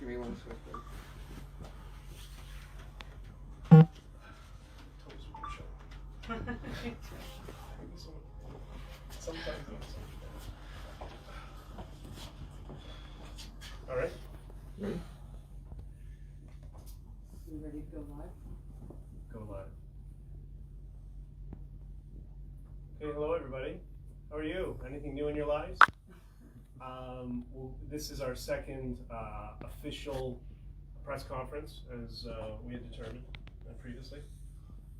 Give me 1 second. Toes were showing. Sometimes all right. Ready? You ready to go live? Go live. Okay, hello everybody. How are you? Anything new in your lives? Well, this is our second official press conference, as we had determined previously.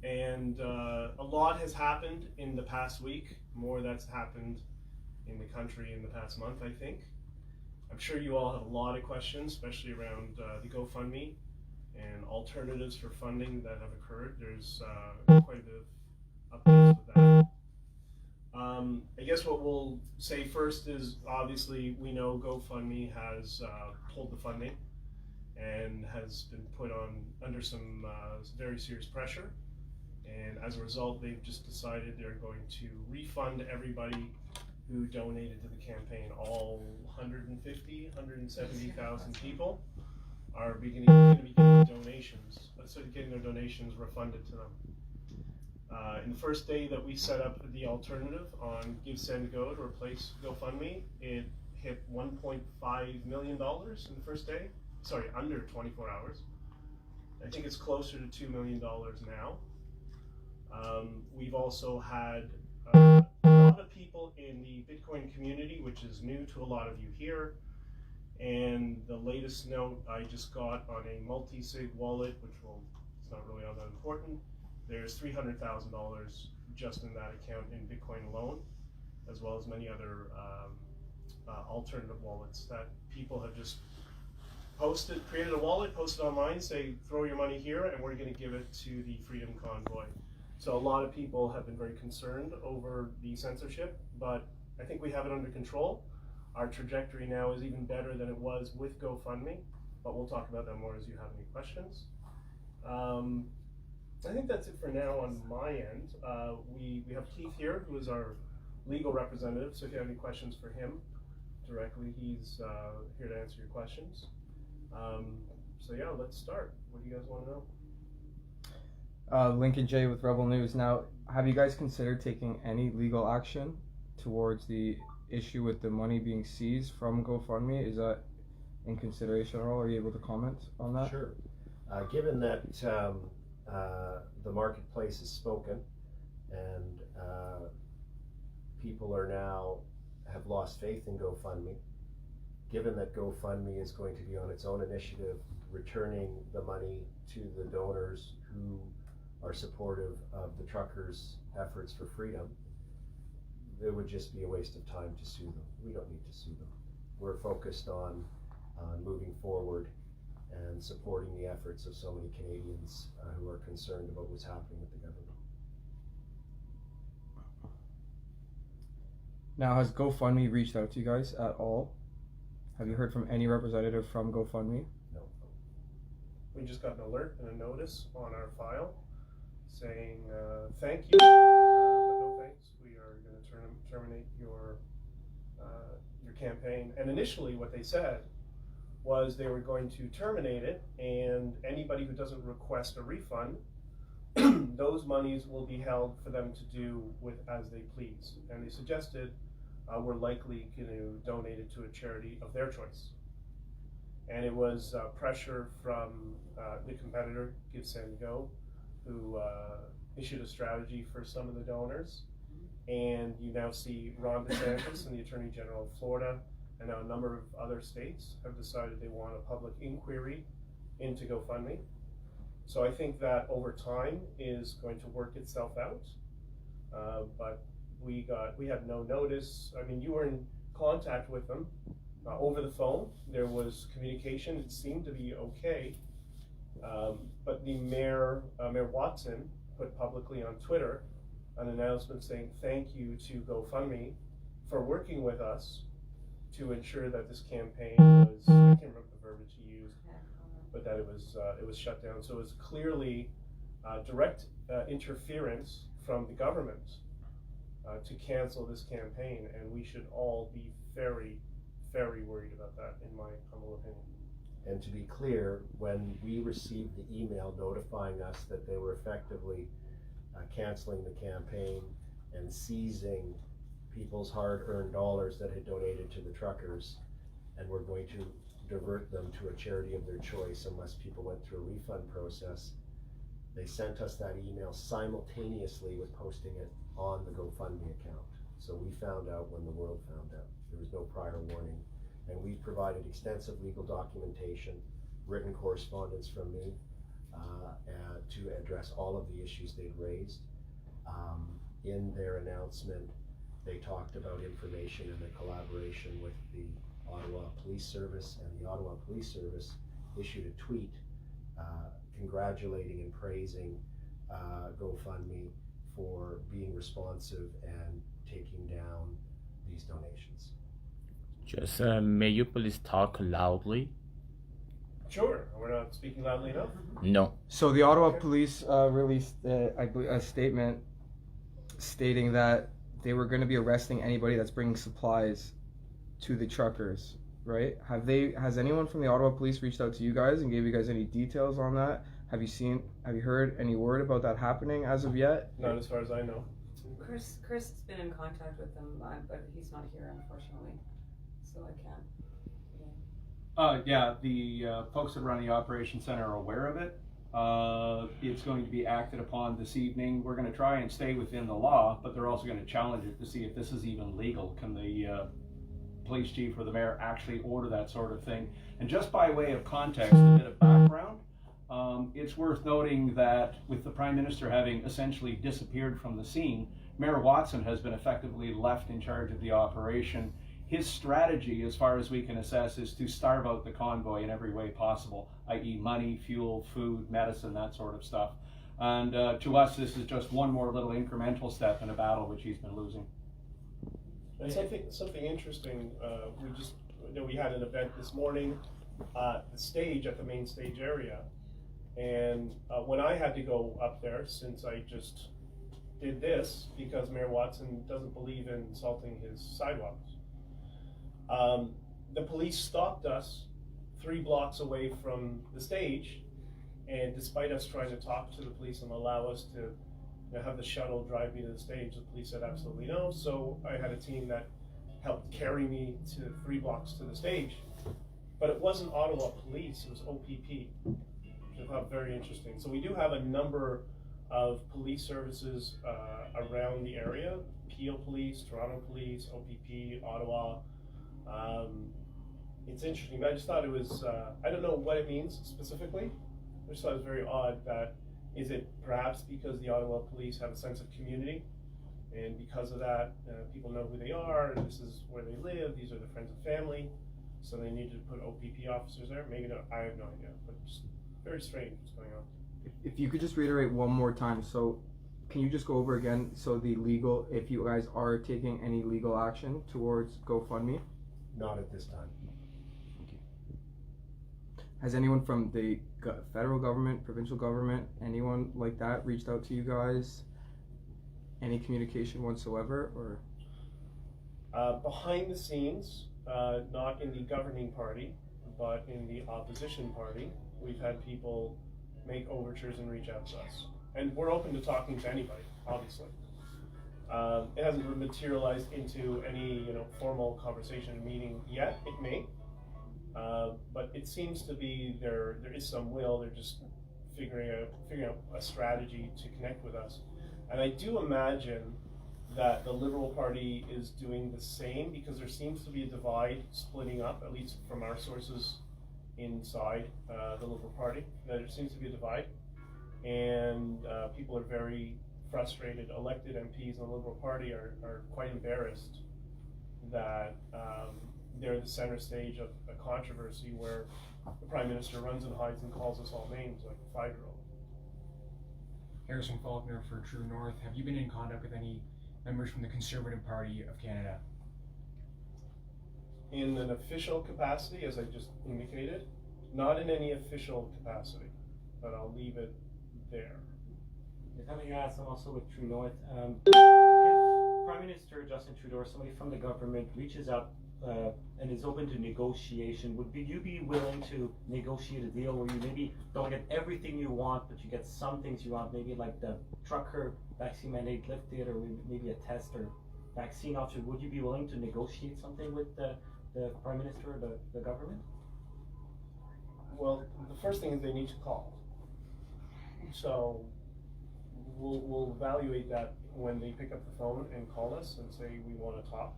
And a lot has happened in the past week, more that's happened in the country in the past month, I think. I'm sure you all have a lot of questions, especially around the GoFundMe and alternatives for funding that have occurred. There's quite a bit of updates with that. I guess what we'll say first is, obviously, we know GoFundMe has pulled the funding and has been put under some very serious pressure. And as a result, they've just decided they're going to refund everybody who donated to the campaign. All 170,000 people are going to be getting donations. So getting their donations refunded to them. In the first day that we set up the alternative on Give, Send, Go to replace GoFundMe, it hit $1.5 million in the first day. Sorry, under 24 hours. I think it's closer to $2 million now. We've also had a lot of people in the Bitcoin community, which is new to a lot of you here. And the latest note I just got on a multi-sig wallet, which it's not really all that important. There's $300,000 just in that account in Bitcoin alone, as well as many other alternative wallets that people have just created a wallet, posted online, say throw your money here and we're going to give it to the Freedom Convoy. So a lot of people have been very concerned over the censorship, but I think we have it under control. Our trajectory now is even better than it was with GoFundMe, but we'll talk about that more as you have any questions. I think that's it for now on my end. We have Keith here, who is our legal representative, so if you have any questions for him directly, he's here to answer your questions. So yeah, let's start. What do you guys want to know? Lincoln J with Rebel News. Now, have you guys considered taking any legal action towards the issue with the money being seized from GoFundMe? Is that in consideration at all? Are you able to comment on that? Sure. Given that the marketplace is spoken and people have lost faith in GoFundMe, given that GoFundMe is going to be on its own initiative returning the money to the donors who are supportive of the truckers' efforts for freedom, it would just be a waste of time to sue them. We don't need to sue them. We're focused on moving forward and supporting the efforts of so many Canadians who are concerned about what's happening with the government. Now, has GoFundMe reached out to you guys at all? Have you heard from any representative from GoFundMe? No. We just got an alert and a notice on our file saying thank you, but no thanks. We are going to terminate your campaign. And initially what they said was they were going to terminate it, and anybody who doesn't request a refund, those monies will be held for them to do with as they please. And they suggested we're likely going to donate it to a charity of their choice. And it was pressure from the competitor, Give, Send, Go, who issued a strategy for some of the donors. And you now see Ron DeSantis and the Attorney General of Florida, and now a number of other states have decided they want a public inquiry into GoFundMe. So I think that over time is going to work itself out. But we had no notice. I mean, you were in contact with them over the phone. There was communication. It seemed to be okay. But the Mayor Watson put publicly on Twitter an announcement saying thank you to GoFundMe for working with us to ensure that this campaign was, I can't remember the verbiage he used, but that it was shut down. So it was clearly direct interference from the government to cancel this campaign, and we should all be very, very worried about that, in my humble opinion. And to be clear, when we received the email notifying us that they were effectively canceling the campaign and seizing people's hard-earned dollars that had donated to the truckers, and were going to divert them to a charity of their choice unless people went through a refund process, they sent us that email simultaneously with posting it on the GoFundMe account. So we found out when the world found out. There was no prior warning. And we provided extensive legal documentation, written correspondence from me to address all of the issues they'd raised. In their announcement, they talked about information and the collaboration with the Ottawa Police Service, and the Ottawa Police Service issued a tweet congratulating and praising GoFundMe for being responsive and taking down these donations. Just may you please talk loudly? Sure, we're not speaking loudly enough. No. So the Ottawa Police released, I believe, a statement stating that they were going to be arresting anybody that's bringing supplies to the truckers, right? Has anyone from the Ottawa Police reached out to you guys and gave you guys any details on that? Have you heard any word about that happening as of yet? Not as far as I know. Chris has been in contact with them, but he's not here, unfortunately, so I can't. Yeah, the folks that run the Operation Center are aware of it. It's going to be acted upon this evening. We're going to try and stay within the law, but they're also going to challenge it to see if this is even legal. Can the police chief or the mayor actually order that sort of thing? And just by way of context, a bit of background, it's worth noting that with the Prime Minister having essentially disappeared from the scene, Mayor Watson has been effectively left in charge of the operation. His strategy, as far as we can assess, is to starve out the convoy in every way possible, i.e. money, fuel, food, medicine, that sort of stuff. And to us, this is just one more little incremental step in a battle which he's been losing. And something interesting, we had an event this morning at the stage, at the main stage area. And when I had to go up there, since I just did this, because Mayor Watson doesn't believe in salting his sidewalks, the police stopped us 3 blocks away from the stage, and despite us trying to talk to the police and allow us to have the shuttle drive me to the stage, the police said absolutely no. So I had a team that helped carry me to 3 blocks to the stage. But it wasn't Ottawa Police, it was OPP, which I thought very interesting. So we do have a number of police services around the area: Peel Police, Toronto Police, OPP, Ottawa. It's interesting. I just thought it was, I don't know what it means specifically. I just thought it was very odd that, is it perhaps because the Ottawa Police have a sense of community, and because of that, people know who they are, and this is where they live, these are their friends and family, so they needed to put OPP officers there? Maybe not, I have no idea, but just very strange what's going on. If you could just reiterate one more time, so can you just go over again, so the legal, if you guys are taking any legal action towards GoFundMe? Not at this time. Has anyone from the federal government, provincial government, anyone like that reached out to you guys? Any communication whatsoever, or? Behind the scenes, not in the governing party, but in the opposition party, we've had people make overtures and reach out to us. And we're open to talking to anybody, obviously. It hasn't materialized into any formal conversation meeting yet. It may. But it seems to be there is some will. They're just figuring out a strategy to connect with us. And I do imagine that the Liberal Party is doing the same, because there seems to be a divide splitting up, at least from our sources inside the Liberal Party. There seems to be a divide, and people are very frustrated. Elected MPs in the Liberal Party are quite embarrassed that they're the center stage of a controversy where the Prime Minister runs and hides and calls us all names like a 5-year-old. Harrison Faulkner for True North. Have you been in contact with any members from the Conservative Party of Canada? In an official capacity, as I just indicated, not in any official capacity, but I'll leave it there. If I may ask, I'm also with True North. If Prime Minister Justin Trudeau or somebody from the government reaches out and is open to negotiation, you be willing to negotiate a deal where you maybe don't get everything you want, but you get some things you want, maybe like the trucker vaccine mandate lifted, or maybe a test or vaccine option? Would you be willing to negotiate something with the Prime Minister or the government? Well, the first thing is they need to call. So we'll evaluate that when they pick up the phone and call us and say we want to talk.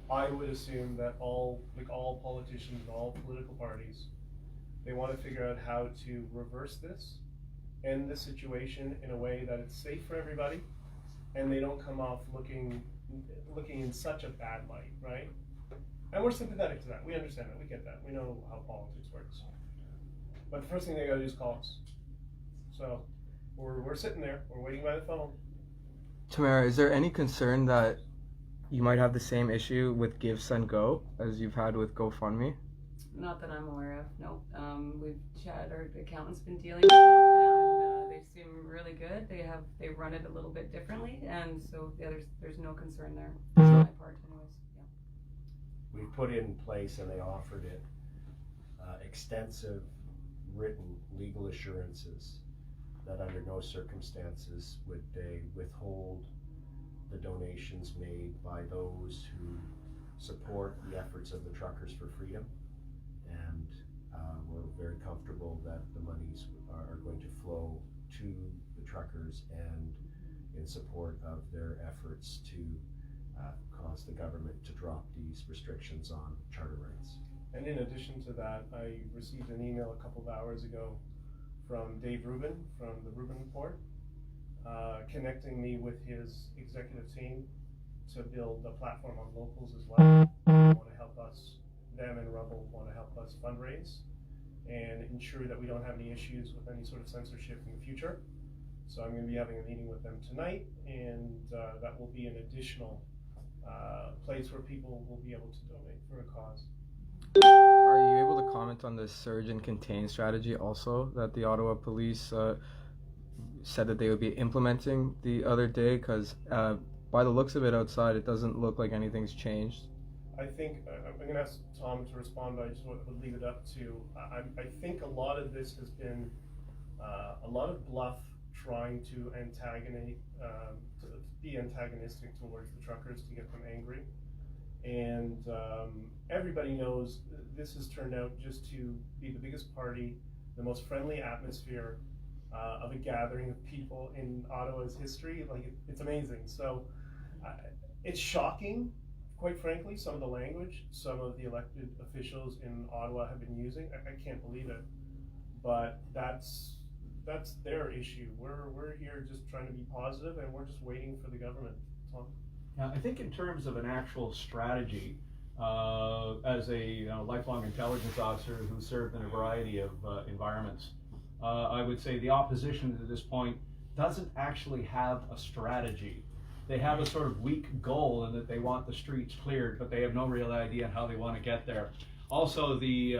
I would assume that all politicians, all political parties, they want to figure out how to reverse this, end the situation in a way that it's safe for everybody, and they don't come off looking in such a bad light, right? And we're sympathetic to that. We understand that. We get that. We know how politics works. But the first thing they got to do is call us. So we're sitting there. We're waiting by the phone. Tamara, is there any concern that you might have the same issue with Give, Send, Go as you've had with GoFundMe? Not that I'm aware of, no. We've chatted, our accountant's been dealing with it, and they seem really good. They run it a little bit differently, and so yeah, there's no concern there on my part anyways. Yeah. We've put in place, and they offered it, extensive written legal assurances that under no circumstances would they withhold the donations made by those who support the efforts of the Truckers for Freedom. And we're very comfortable that the monies are going to flow to the truckers and in support of their efforts to cause the government to drop these restrictions on charter rights. And in addition to that, I received an email a couple of hours ago from Dave Rubin from the Rubin Report, connecting me with his executive team to build a platform on locals as well. They want to help us, them and Rebel want to help us fundraise and ensure that we don't have any issues with any sort of censorship in the future. So I'm going to be having a meeting with them tonight, and that will be an additional place where people will be able to donate for a cause. Are you able to comment on the surge and contain strategy also that the Ottawa police said that they would be implementing the other day? Because by the looks of it outside, it doesn't look like anything's changed. I think, I'm going to ask Tom to respond, but I just would leave it up to, I think a lot of this has been a lot of bluff trying to be antagonistic towards the truckers to get them angry. And everybody knows this has turned out just to be the biggest party, the most friendly atmosphere of a gathering of people in Ottawa's history. Like, it's amazing. So it's shocking, quite frankly, some of the language some of the elected officials in Ottawa have been using. I can't believe it, but that's their issue. We're here just trying to be positive, and we're just waiting for the government. Tom? I think in terms of an actual strategy, as a lifelong intelligence officer who served in a variety of environments, I would say the opposition to this point doesn't actually have a strategy. They have a sort of weak goal in that they want the streets cleared, but they have no real idea how they want to get there. Also, the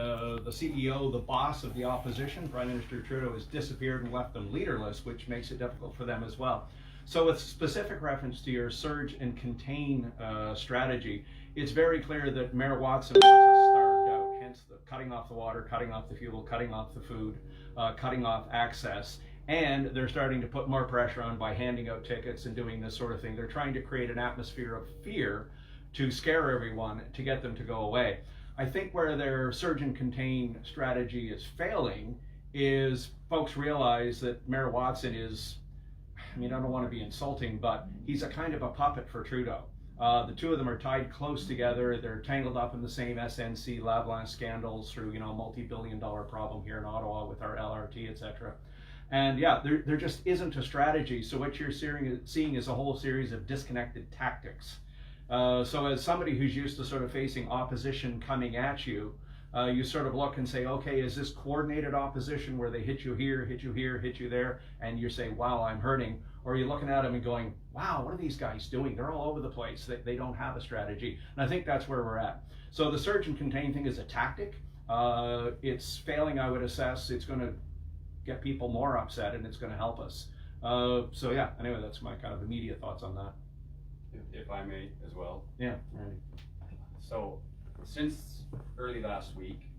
CEO, the boss of the opposition, Prime Minister Trudeau, has disappeared and left them leaderless, which makes it difficult for them as well. So with specific reference to your surge and contain strategy, it's very clear that Mayor Watson wants us starved out, hence the cutting off the water, cutting off the fuel, cutting off the food, cutting off access. And they're starting to put more pressure on by handing out tickets and doing this sort of thing. They're trying to create an atmosphere of fear to scare everyone, to get them to go away. I think where their surge and contain strategy is failing is folks realize that Mayor Watson is, I mean, I don't want to be insulting, but he's a kind of a puppet for Trudeau. The two of them are tied close together. They're tangled up in the same SNC Lavalin scandals through, multi-billion-dollar problem here in Ottawa with our LRT, etc. And yeah, there just isn't a strategy. So what you're seeing is a whole series of disconnected tactics. So as somebody who's used to sort of facing opposition coming at you, you sort of look and say, okay, is this coordinated opposition where they hit you here, hit you here, hit you there, and you say, wow, I'm hurting? Or are you looking at them and going, wow, what are these guys doing? They're all over the place. They don't have a strategy. And I think that's where we're at. So the surge and contain thing is a tactic. It's failing, I would assess. It's going to get people more upset, and it's going to help us. So yeah, anyway, that's my kind of immediate thoughts on that. if I may as well. Yeah, right. So, since early last week,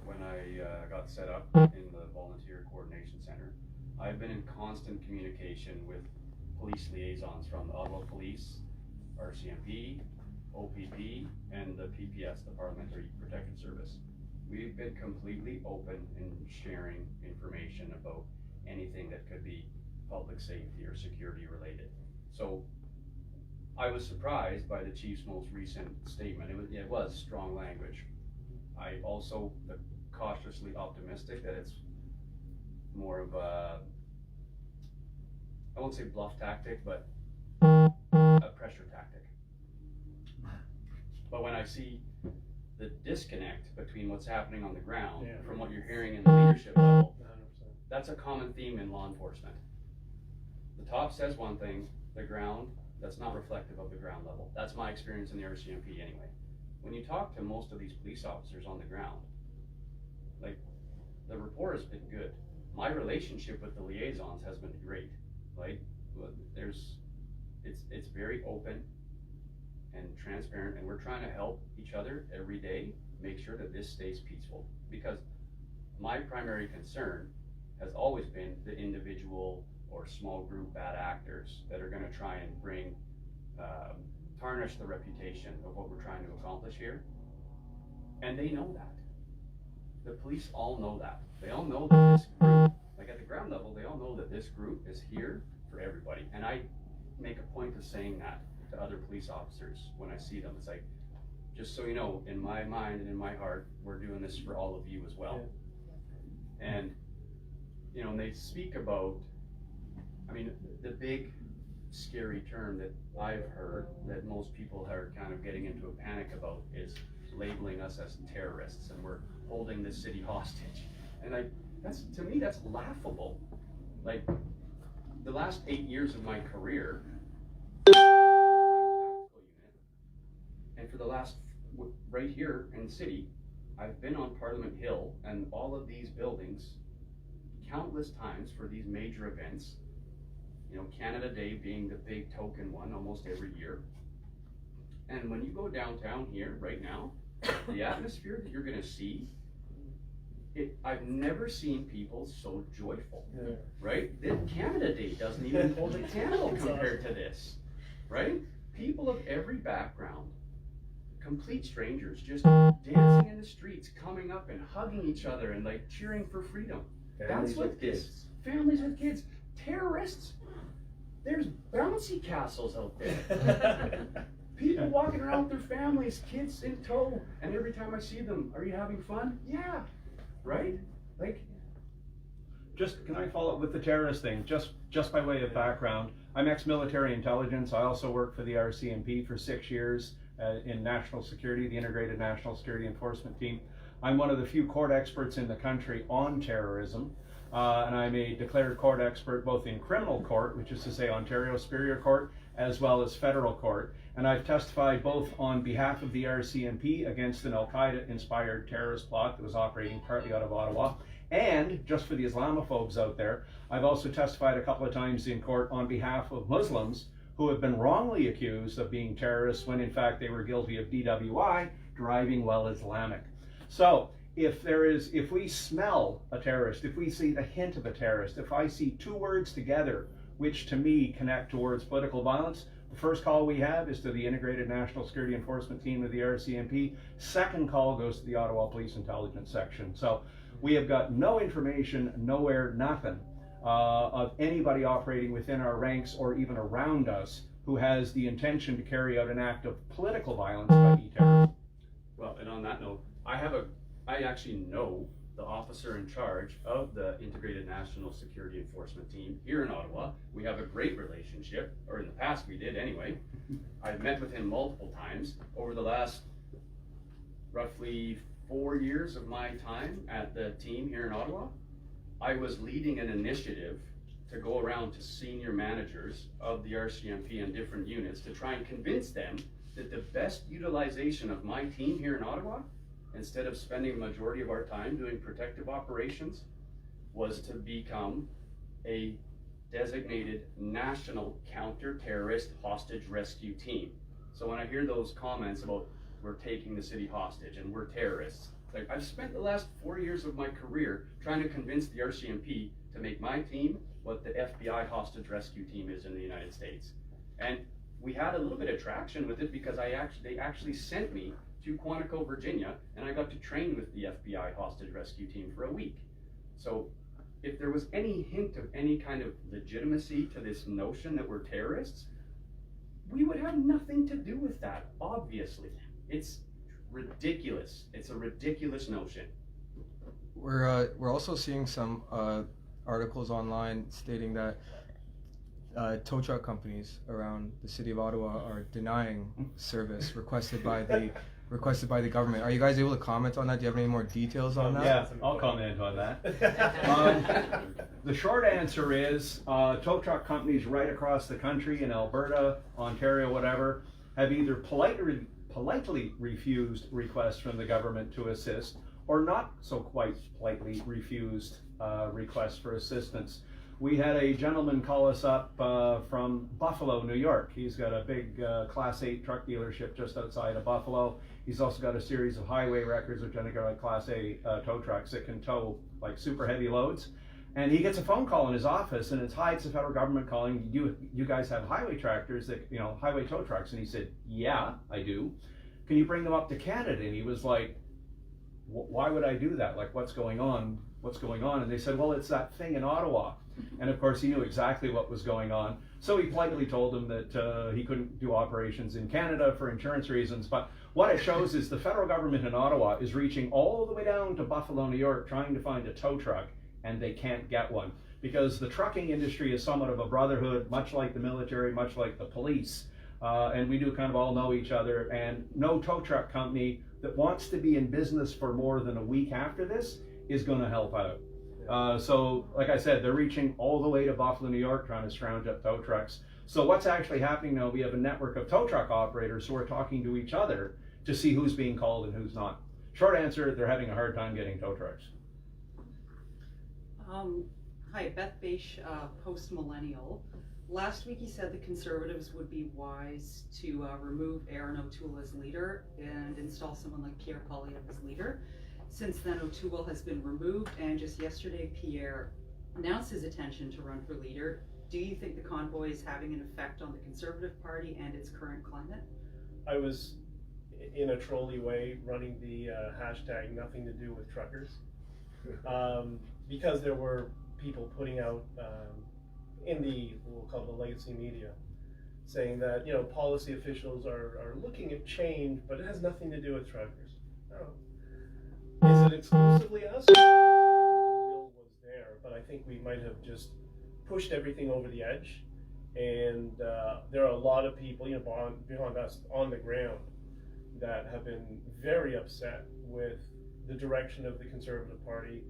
when I got set up in the Volunteer Coordination Center, I've been in constant communication with police liaisons from the Ottawa Police, RCMP, OPP, and the PPS, the Parliamentary Protective Service. We've been completely open in sharing information about anything that could be public safety or security related. So I was surprised by the chief's most recent statement. It was strong language. I also am cautiously optimistic that it's more of a, I won't say bluff tactic, but a pressure tactic. But when I see the disconnect between what's happening on the ground from what you're hearing in the leadership level, 100%. that's a common theme in law enforcement. The top says one thing, the ground, that's not reflective of the ground level. That's my experience in the RCMP anyway. When you talk to most of these police officers on the ground, like, the rapport has been good. My relationship with the liaisons has been great. Like, it's very open and transparent, and we're trying to help each other every day make sure that this stays peaceful. Because my primary concern has always been the individual or small group bad actors that are gonna try and bring, tarnish the reputation of what we're trying to accomplish here. And they know that. The police all know that. They all know that this group, like at the ground level, they all know that this group is here for everybody. And I make a point of saying that to other police officers when I see them. It's like, just so you know, in my mind and in my heart, we're doing this for all of you as well. And, you know, and they speak about, I mean, the big scary term that I've heard that most people are kind of getting into a panic about is labeling us as terrorists, and we're holding this city hostage. And that's, to me, that's laughable. Like, the last 8 years of my career, and for the last, right here in the city, I've been on Parliament Hill and all of these buildings countless times for these major events. You know, Canada Day being the big token one almost every year. And when you go downtown here right now, the atmosphere that you're gonna see, I've never seen people so joyful, right? The Canada Day doesn't even hold a candle compared to this, right? People of every background, complete strangers, just dancing in the streets, coming up and hugging each other and like cheering for freedom. That's what this, families with kids, terrorists, there's bouncy castles out there. People walking around with their families, kids in tow, and every time I see them, are you having fun? Yeah, right? Like, Just, can I follow up with the terrorist thing? Just by way of background, I'm ex-military intelligence. I also worked for the RCMP for 6 years in national security, the Integrated National Security Enforcement Team. I'm one of the few court experts in the country on terrorism. And I'm a declared court expert both in criminal court, which is to say Ontario Superior Court, as well as federal court. And I've testified both on behalf of the RCMP against an Al-Qaeda inspired terrorist plot that was operating partly out of Ottawa. And just for the Islamophobes out there, I've also testified a couple of times in court on behalf of Muslims who have been wrongly accused of being terrorists when in fact they were guilty of DWI, driving while Islamic. So, if we smell a terrorist, if we see the hint of a terrorist, if I see two words together, which to me connect towards political violence, the first call we have is to the Integrated National Security Enforcement Team of the RCMP. Second call goes to the Ottawa Police Intelligence Section. So we have got no information, nowhere, nothing of anybody operating within our ranks or even around us who has the intention to carry out an act of political violence by terrorism. well, and on that note, I actually know the officer in charge of the Integrated National Security Enforcement Team here in Ottawa. We have a great relationship, or in the past we did anyway. I've met with him multiple times over the last roughly 4 years of my time at the team here in Ottawa. I was leading an initiative to go around to senior managers of the RCMP and different units to try and convince them that the best utilization of my team here in Ottawa, instead of spending a majority of our time doing protective operations, was to become a designated national counter-terrorist hostage rescue team. So when I hear those comments about we're taking the city hostage and we're terrorists, like I've spent the last 4 years of my career trying to convince the RCMP to make my team what the FBI hostage rescue team is in the United States. And we had a little bit of traction with it because they actually sent me to Quantico, Virginia, and I got to train with the FBI hostage rescue team for a week. So if there was any hint of any kind of legitimacy to this notion that we're terrorists, we would have nothing to do with that, obviously. It's ridiculous. It's a ridiculous notion. We're also seeing some articles online stating that tow truck companies around the city of Ottawa are denying service requested by the government. Are you guys able to comment on that? Do you have any more details on that? Yeah, I'll comment on that. The short answer is tow truck companies right across the country in Alberta, Ontario, whatever, have either politely refused requests from the government to assist, or not so quite politely refused requests for assistance. We had a gentleman call us up from Buffalo, New York. He's got a big Class 8 truck dealership just outside of Buffalo. He's also got a series of highway records, which I think are like Class A tow trucks that can tow like super heavy loads. And he gets a phone call in his office, and it's, "Hi, it's the federal government calling. You guys have highway tractors that, highway tow trucks?" And he said, "Yeah, I do. Can you bring them up to Canada?" And he was like, "Why would I do that? Like, what's going on? What's going on?" And they said, "Well, it's that thing in Ottawa." And of course, he knew exactly what was going on. So he politely told them that he couldn't do operations in Canada for insurance reasons. But what it shows is the federal government in Ottawa is reaching all the way down to Buffalo, New York, trying to find a tow truck, and they can't get one. Because the trucking industry is somewhat of a brotherhood, much like the military, much like the police. And we do kind of all know each other. And no tow truck company that wants to be in business for more than a week after this is going to help out. So, like I said, they're reaching all the way to Buffalo, New York, trying to scrounge up tow trucks. So what's actually happening now, we have a network of tow truck operators who are talking to each other to see who's being called and who's not. Short answer, they're having a hard time getting tow trucks. Hi, Beth Beish, post-millennial. Last week you said the Conservatives would be wise to remove Aaron O'Toole as leader and install someone like Pierre Poilievre as leader. Since then, O'Toole has been removed, and just yesterday, Pierre announced his intention to run for leader. Do you think the Convoy is having an effect on the Conservative Party and its current climate? I was, in a trolly way, running the hashtag nothing to do with truckers. Because there were people putting out in the, we'll call it the legacy media, saying that, policy officials are looking at change, but it has nothing to do with truckers. No. Is it exclusively us? I think the will was there, but I think we might have just pushed everything over the edge. And there are a lot of people, beyond us, on the ground that have been very upset with the direction of the Conservative Party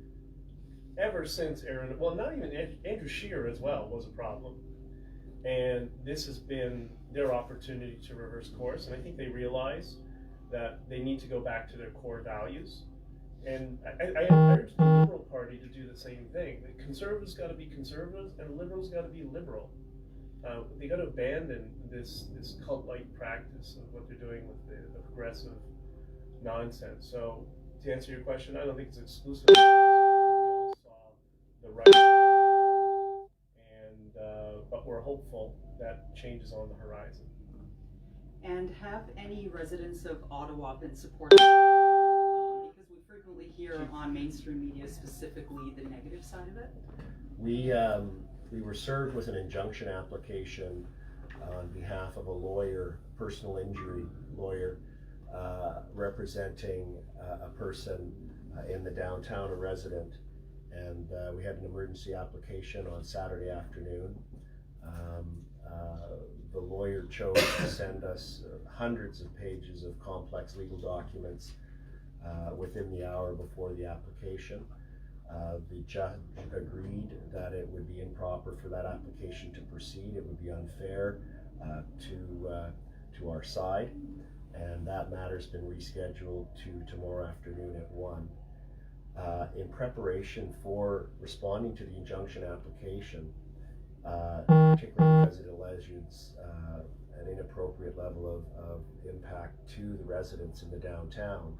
ever since Aaron, well, not even Andrew Scheer as well was a problem. And this has been their opportunity to reverse course. And I think they realize that they need to go back to their core values. And I urge the Liberal Party to do the same thing. The Conservatives got to be conservatives, and Liberals got to be liberal. They got to abandon this cult-like practice of what they're doing with the progressive nonsense. So to answer your question, I don't think it's exclusive. We all saw the right, but we're hopeful that change is on the horizon. And have any residents of Ottawa been supportive? Because we frequently hear on mainstream media specifically the negative side of it. We were served with an injunction application on behalf of a lawyer, personal injury lawyer, representing a person in the downtown, a resident, and we had an emergency application on Saturday afternoon. The lawyer chose to send us hundreds of pages of complex legal documents within the hour before the application. The judge agreed that it would be improper for that application to proceed. It would be unfair to our side, and that matter's been rescheduled to tomorrow afternoon at 1. In preparation for responding to the injunction application, particularly because it alleges an inappropriate level of impact to the residents in the downtown.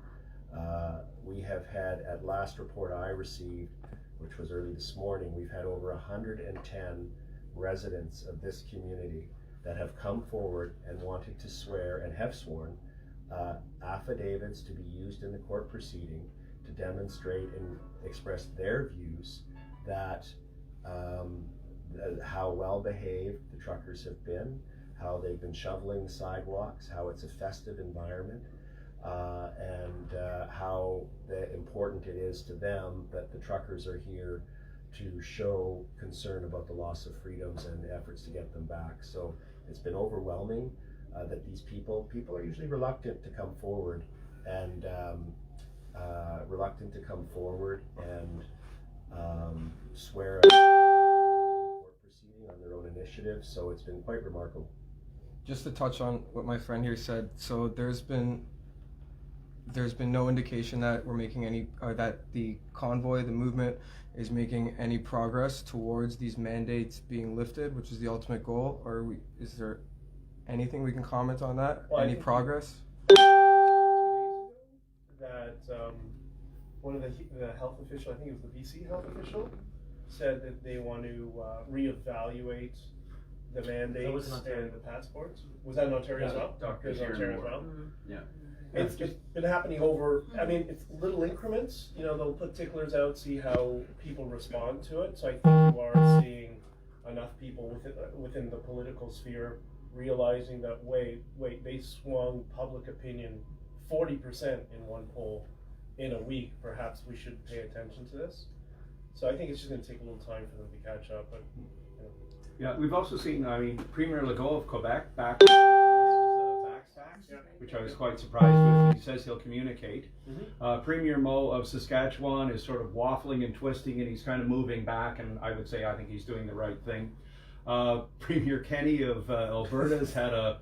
We have had, at last report I received, which was early this morning, we've had over 110 residents of this community that have come forward and wanted to swear and have sworn affidavits to be used in the court proceeding to demonstrate and express their views that how well behaved the truckers have been, how they've been shoveling the sidewalks, how it's a festive environment, and how important it is to them that the truckers are here to show concern about the loss of freedoms and efforts to get them back. So it's been overwhelming that these people are usually reluctant to come forward and swear a court proceeding on their own initiative. So it's been quite remarkable. Just to touch on what my friend here said, so there's been no indication that we're making any, or that the convoy, the movement, is making any progress towards these mandates being lifted, which is the ultimate goal, or is there anything we can comment on that? Well, any progress? That one of the health official, I think it was the BC health official, said that they want to reevaluate the mandates and the passports. Was that in Ontario as well? Doctor It was Ontario as well. Yeah. It's been happening over, I mean, it's little increments, you know, they'll put ticklers out, see how people respond to it. So I think you are seeing enough people within the political sphere realizing that, wait, they swung public opinion 40% in one poll in a week. Perhaps we should pay attention to this. So I think it's just going to take a little time for them to catch up. But Yeah, we've also seen, I mean, Premier Legault of Quebec back tax, which I was quite surprised with. He says he'll communicate. Premier Moe of Saskatchewan is sort of waffling and twisting, and he's kind of moving back, and I would say I think he's doing the right thing. Premier Kenny of Alberta has had a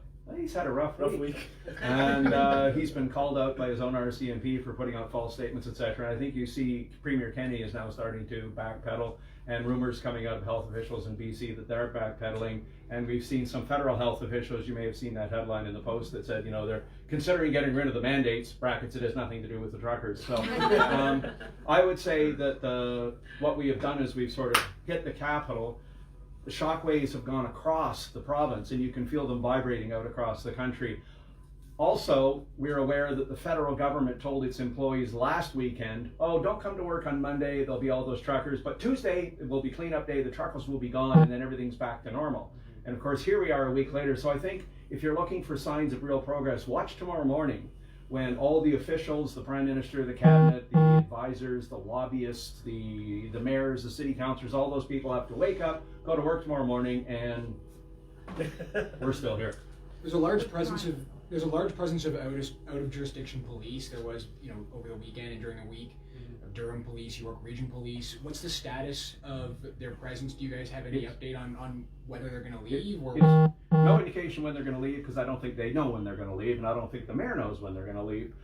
rough week. And he's been called out by his own RCMP for putting out false statements, etc. I think you see Premier Kenny is now starting to backpedal, and rumors coming out of health officials in BC that they're backpedaling. And we've seen some federal health officials, you may have seen that headline in the Post that said, you know, they're considering getting rid of the mandates, brackets, it has nothing to do with the truckers. So I would say that what we have done is we've sort of hit the capital. The shockwaves have gone across the province, and you can feel them vibrating out across the country. Also, we're aware that the federal government told its employees last weekend, oh, don't come to work on Monday, there'll be all those truckers, but Tuesday it will be cleanup day, the truckers will be gone, and then everything's back to normal. And of course, here we are a week later. So I think if you're looking for signs of real progress, watch tomorrow morning when all the officials, the Prime Minister, the Cabinet, the advisors, the lobbyists, the mayors, the city councillors, all those people have to wake up, go to work tomorrow morning, and we're still here. There's a large presence of out of jurisdiction police. There was, you know, over the weekend and during the week, Durham Police, York Region Police. What's the status of their presence? Do you guys have any update on whether they're going to leave? Or no indication when they're going to leave, because I don't think they know when they're going to leave, and I don't think the mayor knows when they're going to leave.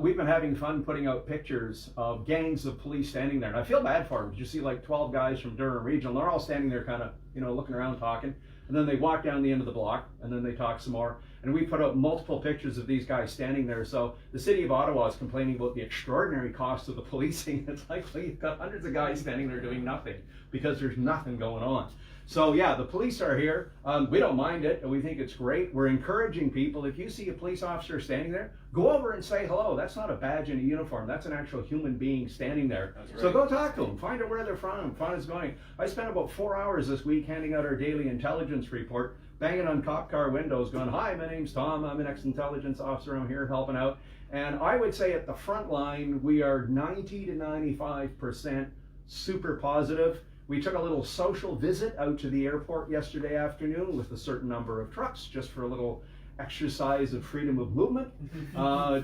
We've been having fun putting out pictures of gangs of police standing there, and I feel bad for them. You see like 12 guys from Durham Regional, they're all standing there kind of, you know, looking around talking, and then they walk down the end of the block, and then they talk some more. And we put out multiple pictures of these guys standing there. So the city of Ottawa is complaining about the extraordinary cost of the policing. It's like, well, you've got hundreds of guys standing there doing nothing because there's nothing going on. So yeah, the police are here. We don't mind it, and we think it's great. We're encouraging people, if you see a police officer standing there, go over and say hello. That's not a badge and a uniform. That's an actual human being standing there. So go talk to them. Find out where they're from. Find out what's going. I spent about 4 hours this week handing out our daily intelligence report, banging on cop car windows going, hi, my name's Tom. I'm an ex-intelligence officer. I'm here helping out. And I would say at the front line, we are 90 to 95% super positive. We took a little social visit out to the airport yesterday afternoon with a certain number of trucks just for a little exercise of freedom of movement,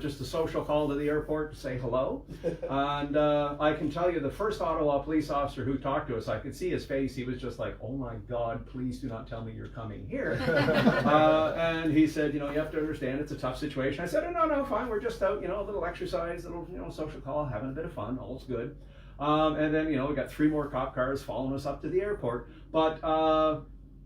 just a social call to the airport to say hello. And I can tell you the first Ottawa police officer who talked to us, I could see his face, he was just like, oh my God, please do not tell me you're coming here. And he said, you know, you have to understand it's a tough situation. I said, oh, no, fine, we're just out, you know, a little exercise, a little, you know, social call, having a bit of fun, all's good. And then, you know, we got 3 more cop cars following us up to the airport. But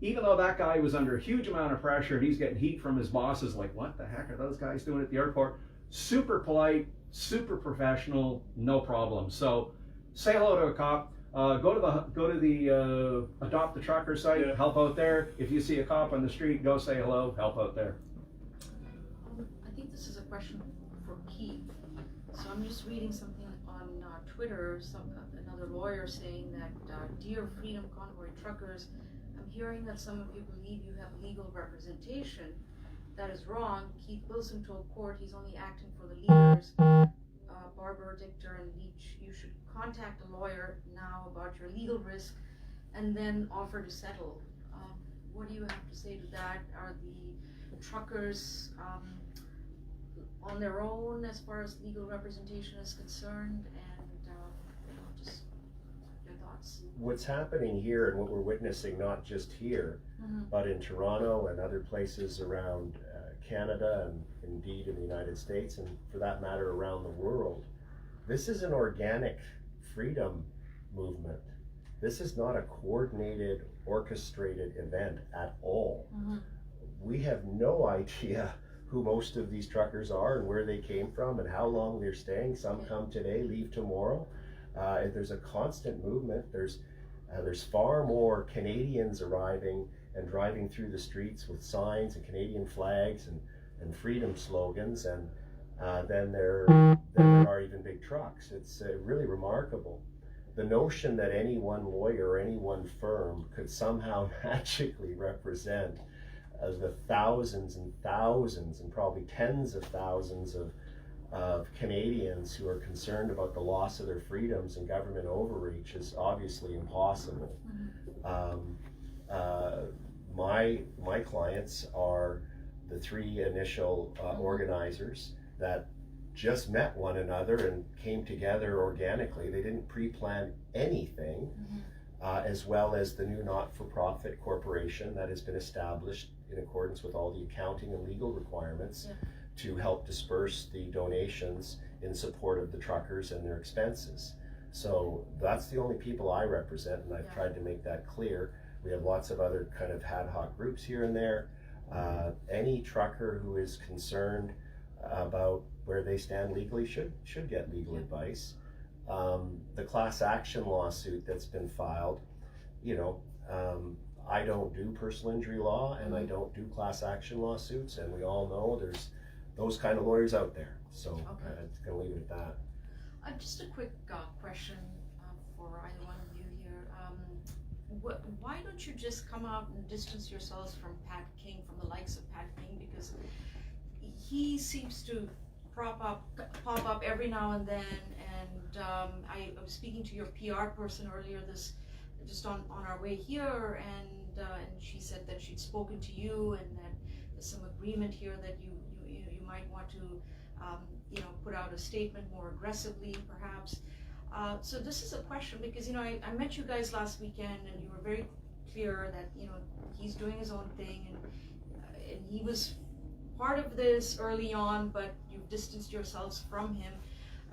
even though that guy was under a huge amount of pressure and he's getting heat from his bosses, like, what the heck are those guys doing at the airport? Super polite, super professional, no problem. So say hello to a cop. Go to the Adopt the Trucker site, Yeah. help out there. If you see a cop on the street, go say hello, help out there. I think this is a question for Keith. So I'm just reading something on Twitter, another lawyer saying that, dear Freedom Convoy truckers, I'm hearing that some of you believe you have legal representation. That is wrong. Keith Wilson told court he's only acting for the leaders, Barber, Dichter, and Leach. You should contact a lawyer now about your legal risk and then offer to settle. What do you have to say to that? Are the truckers on their own as far as legal representation is concerned? And just your thoughts. What's happening here and what we're witnessing, not just here, but in Toronto and other places around Canada and indeed in the United States, and for that matter around the world, this is an organic freedom movement. This is not a coordinated, orchestrated event at all. We have no idea who most of these truckers are and where they came from and how long they're staying. Some come today, leave tomorrow. There's a constant movement. There's far more Canadians arriving and driving through the streets with signs and Canadian flags and freedom slogans, and then there are even big trucks. It's really remarkable. The notion that any one lawyer or any one firm could somehow magically represent the thousands and thousands and probably tens of thousands of Canadians who are concerned about the loss of their freedoms and government overreach is obviously impossible. My clients are the three initial organizers that just met one another and came together organically. They didn't pre-plan anything, as well as the new not-for-profit corporation that has been established in accordance with all the accounting and legal requirements to help disperse the donations in support of the truckers and their expenses. So that's the only people I represent, and I've tried to make that clear. We have lots of other kind of ad hoc groups here and there. Any trucker who is concerned about where they stand legally should get legal advice. The class action lawsuit that's been filed, I don't do personal injury law and I don't do class action lawsuits, and we all know there's those kind of lawyers out there. So I'm gonna leave it at that. Just a quick question for either one of you here. Why don't you just come out and distance yourselves from Pat King, from the likes of Pat King, because he seems to pop up every now and then, and I was speaking to your PR person earlier just on our way here, and she said that she'd spoken to you and that there's some agreement here that you might want to put out a statement more aggressively perhaps. So this is a question because I met you guys last weekend and you were very clear that he's doing his own thing and he was part of this early on, but you've distanced yourselves from him.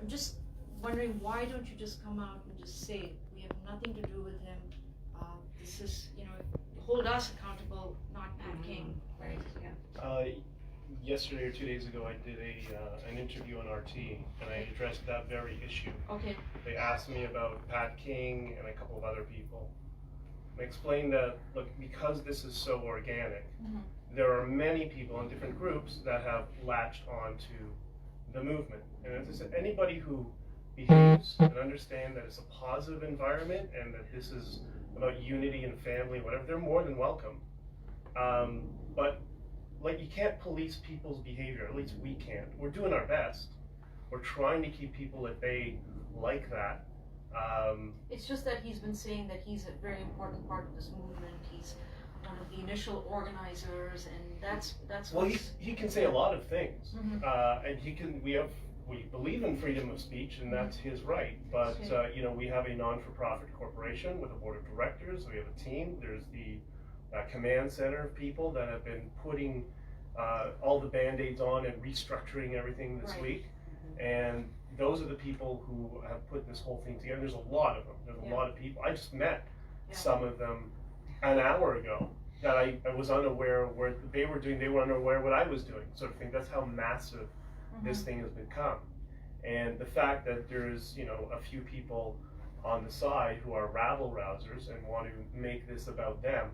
I'm just wondering, why don't you just come out and just say it? We have nothing to do with him. This is, hold us accountable, not Pat King. Right, Yesterday or 2 days ago, I did an interview on RT, and I addressed that very issue. Okay. They asked me about Pat King and a couple of other people. I explained that, look, because this is so organic, there are many people in different groups that have latched onto the movement. And as I said, anybody who behaves and understand that it's a positive environment and that this is about unity and family, whatever, they're more than welcome. But you can't police people's behavior, at least we can't. We're doing our best. We're trying to keep people at bay like that. It's just that he's been saying that he's a very important part of this movement. He's one of the initial organizers, and that's well, he can say a lot of things, and we believe in freedom of speech, and that's his right. But we have a non-for-profit corporation with a board of directors. We have a team. There's the command center of people that have been putting all the band-aids on and restructuring everything this week, and those are the people who have put this whole thing together. There's a lot of them. There's a lot of people. I just met some of them an hour ago, that I was unaware of what they were doing. They were unaware what I was doing, sort of thing. That's how massive this thing has become. And the fact that there's, you know, a few people on the side who are rabble rousers and want to make this about them.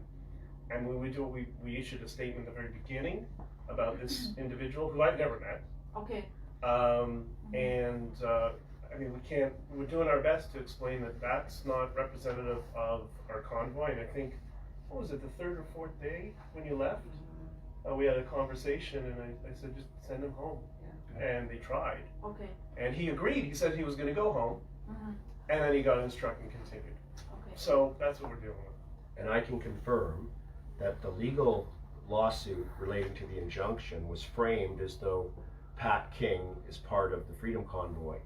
And when we do it, we issued a statement at the very beginning about this individual who I've never met. Okay. And I mean, we're doing our best to explain that that's not representative of our convoy. And I think, what was it, the third or fourth day when you left? We had a conversation, and I said, just send him home. Yeah. And they tried. Okay. And he agreed. He said he was going to go home. And then he got in his truck and continued. Okay. So that's what we're dealing with. And I can confirm that the legal lawsuit relating to the injunction was framed as though Pat King is part of the Freedom Convoy.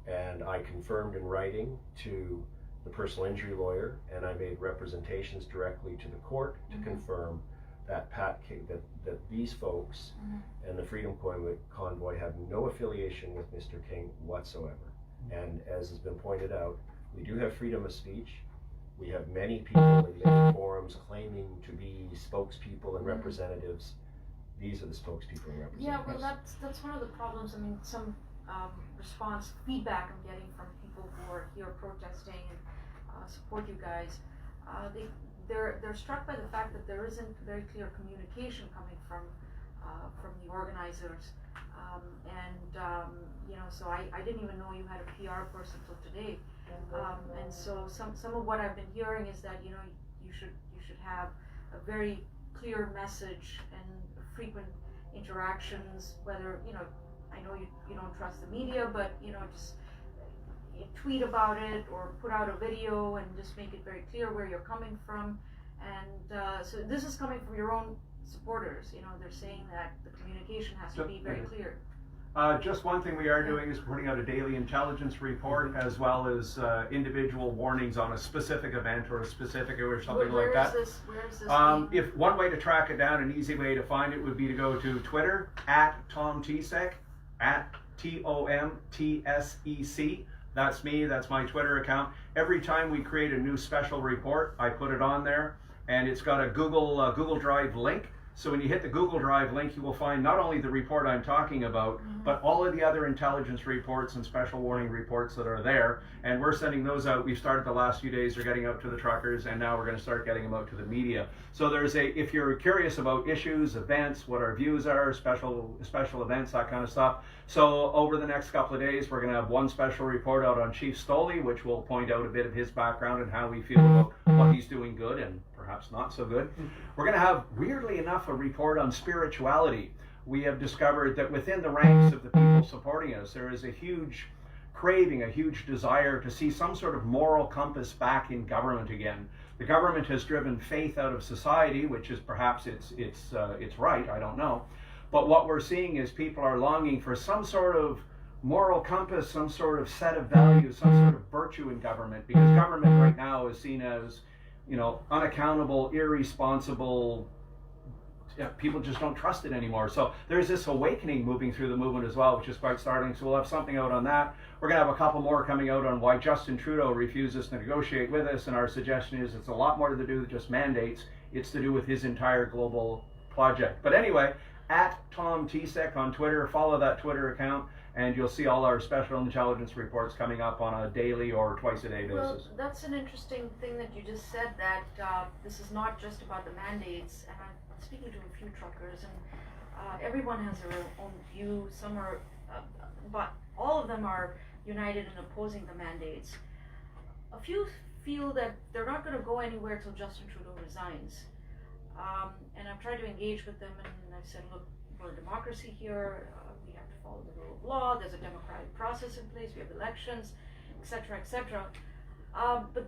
And I confirmed in writing to the personal injury lawyer, and I made representations directly to the court to confirm that Pat King, that these folks and the Freedom Convoy have no affiliation with Mr. King whatsoever. And as has been pointed out, we do have freedom of speech. We have many people in many forums claiming to be spokespeople and representatives. These are the spokespeople and representatives. Yeah, well, that's one of the problems. I mean, some response feedback I'm getting from people who are here protesting and support you guys. They're struck by the fact that there isn't very clear communication coming from the organizers, you know, so I didn't even know you had a PR person till today, and so some of what I've been hearing is that, you know, you should have a very clear message and frequent interactions, whether, you know, I know you don't trust the media, but, you know, just you tweet about it or put out a video and just make it very clear where you're coming from. And so this is coming from your own supporters. You know, they're saying that the communication has to be very clear. Just one thing we are doing is putting out a daily intelligence report, as well as individual warnings on a specific event or a specific or something like that. Where is this if one way to track it down, an easy way to find it would be to go to Twitter @TomTsek, @TOMTSEC. That's me, that's my Twitter account. Every time we create a new special report, I put it on there, and it's got a Google Drive link. So when you hit the Google Drive link, you will find not only the report I'm talking about, but all of the other intelligence reports and special warning reports that are there. And we're sending those out. We've started the last few days, they're getting out to the truckers, and now we're going to start getting them out to the media. So if you're curious about issues, events, what our views are, special events, that kind of stuff. So over the next couple of days, we're going to have one special report out on Chief Stoley, which will point out a bit of his background and how we feel about what he's doing good and perhaps not so good. We're going to have, weirdly enough, a report on spirituality. We have discovered that within the ranks of the people supporting us, there is a huge craving, a huge desire to see some sort of moral compass back in government again. The government has driven faith out of society, which is perhaps it's right, I don't know. But what we're seeing is people are longing for some sort of moral compass, some sort of set of values, some sort of virtue in government, because government right now is seen as, you know, unaccountable, irresponsible. Yeah, people just don't trust it anymore. So there's this awakening moving through the movement as well, which is quite startling. So we'll have something out on that. We're going to have a couple more coming out on why Justin Trudeau refuses to negotiate with us. And our suggestion is it's a lot more to do with just mandates. It's to do with his entire global project. But anyway, @TomTsek on Twitter, follow that Twitter account, and you'll see all our special intelligence reports coming up on a daily or twice a day basis. Well, that's an interesting thing that you just said, that this is not just about the mandates. And I'm speaking to a few truckers, and everyone has their own view. Some are, but all of them are united in opposing the mandates. A few feel that they're not going to go anywhere till Justin Trudeau resigns. And I've tried to engage with them, and I've said, look, we're a democracy here. We have to follow the rule of law. There's a democratic process in place. We have elections, etc., etc. But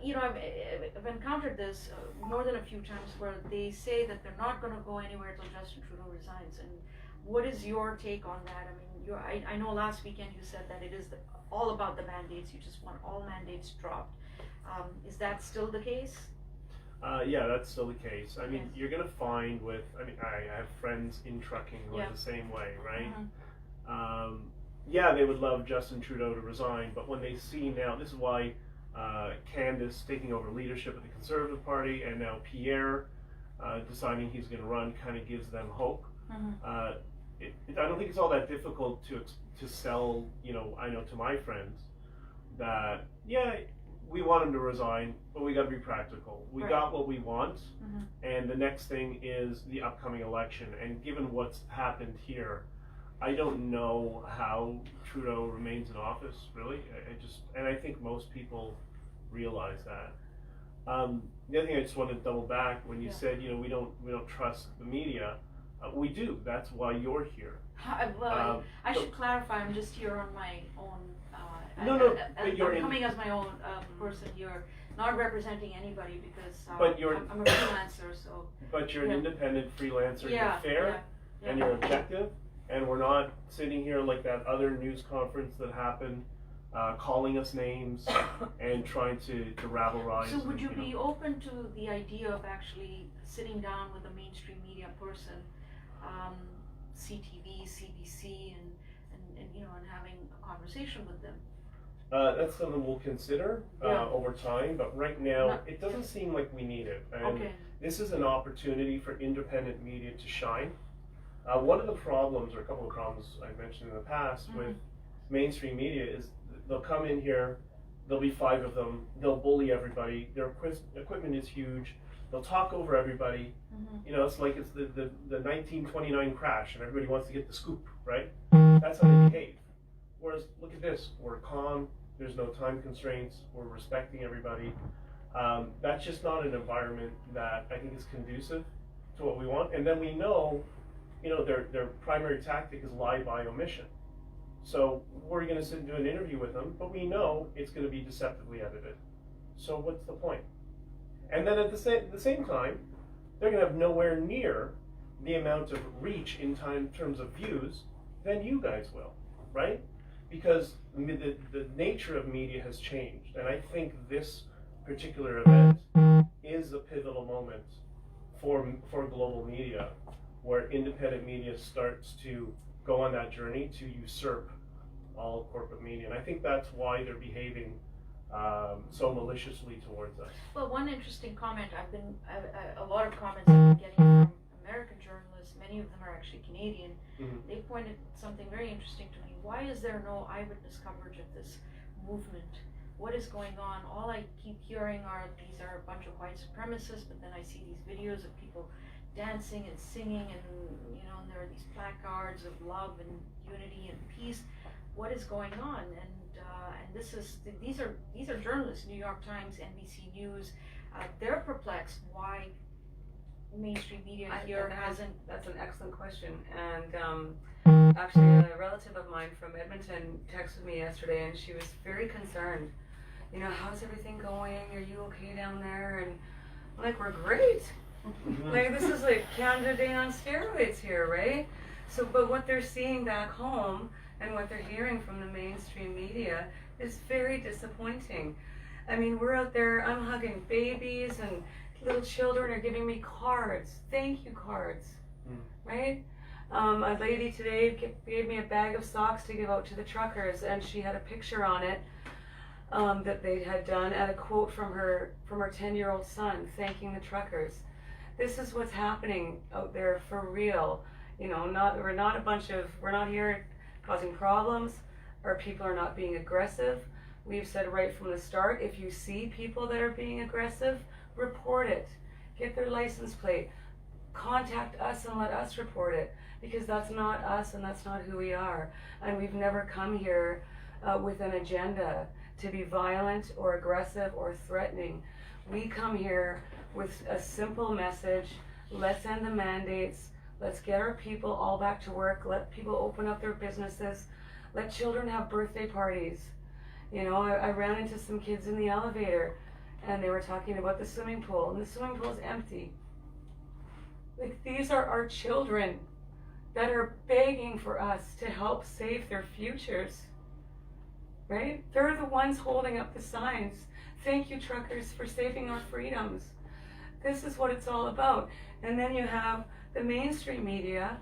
you know, I've encountered this more than a few times, where they say that they're not going to go anywhere till Justin Trudeau resigns. And what is your take on that? I mean, I know last weekend you said that it is all about the mandates. You just want all mandates dropped. Is that still the case? Yeah, that's still the case. I mean, you're going to find I have friends in trucking who are the same way, right? Yeah, they would love Justin Trudeau to resign, but when they see now, this is why Candace taking over leadership of the Conservative Party, and now Pierre deciding he's going to run kind of gives them hope. Mhm. I don't think it's all that difficult to sell, I know to my friends that, yeah, we want him to resign, but we got to be practical. We Right. got what we want, Mhm. and the next thing is the upcoming election. And given what's happened here, I don't know how Trudeau remains in office, really. And I think most people realize that. The other thing I just wanted to double back when you Yeah. said, we don't trust the media. We do. That's why you're here. Well, I should clarify, I'm just here on my own. No, I'm you're coming as my own person here, not representing anybody because But you're- I'm a freelancer, so. But you're an Yeah. independent freelancer. Yeah, You're fair yeah, and you're objective, and we're not sitting here like that other news conference that happened, calling us names and trying to rabble-rise. So would you know. be open to the idea of actually sitting down with a mainstream media person, CTV, CBC, and having a conversation with them? That's something we'll consider Yeah. over time, but right now No. it doesn't seem like we need it. And Okay. this is an opportunity for independent media to shine. One of the problems, or a couple of problems I've mentioned in the past with mainstream media is they'll come in here, there'll be 5 of them, they'll bully everybody, their equipment is huge, they'll talk over everybody. It's like it's the 1929 crash and everybody wants to get the scoop, right? That's how they behave. Whereas, look at this, we're calm, there's no time constraints, we're respecting everybody. That's just not an environment that I think is conducive to what we want. And then we know, their primary tactic is lie by omission. So we're going to sit and do an interview with them, but we know it's going to be deceptively edited. So what's the point? And then at the same time, they're going to have nowhere near the amount of reach in terms of views than you guys will, right? Because the nature of media has changed, and I think this particular event is a pivotal moment for global media, where independent media starts to go on that journey to usurp all corporate media, and I think that's why they're behaving so maliciously towards us. Well, one interesting comment a lot of comments I've been getting from American journalists, many of them are actually Canadian. They pointed something very interesting to me. Why is there no eyewitness coverage of this movement? What is going on? All I keep hearing are these are a bunch of white supremacists, but then I see these videos of people dancing and singing, and and there are these placards of love and unity and peace. What is going on? And these are journalists, New York Times, NBC News. They're perplexed why mainstream media here hasn't. That's an excellent question. And actually, a relative of mine from Edmonton texted me yesterday, and she was very concerned. How's everything going? Are you okay down there? And I'm like, we're great. Like, this is like Canada Day on steroids here, right? So, but what they're seeing back home and what they're hearing from the mainstream media is very disappointing. I mean, we're out there, I'm hugging babies, and little children are giving me cards, thank you cards, right? A lady today gave me a bag of socks to give out to the truckers, and she had a picture on it that they had done, and a quote from her 10-year-old son thanking the truckers. This is what's happening out there for real. We're not here causing problems. Our people are not being aggressive. We've said right from the start, if you see people that are being aggressive, report it. Get their license plate. Contact us and let us report it, because that's not us and that's not who we are. And we've never come here with an agenda to be violent or aggressive or threatening. We come here with a simple message. Let's end the mandates. Let's get our people all back to work. Let people open up their businesses. Let children have birthday parties. I ran into some kids in the elevator, and they were talking about the swimming pool, and the swimming pool is empty. Like, these are our children that are begging for us to help save their futures, right? They're the ones holding up the signs. Thank you, truckers, for saving our freedoms. This is what it's all about. And then you have the mainstream media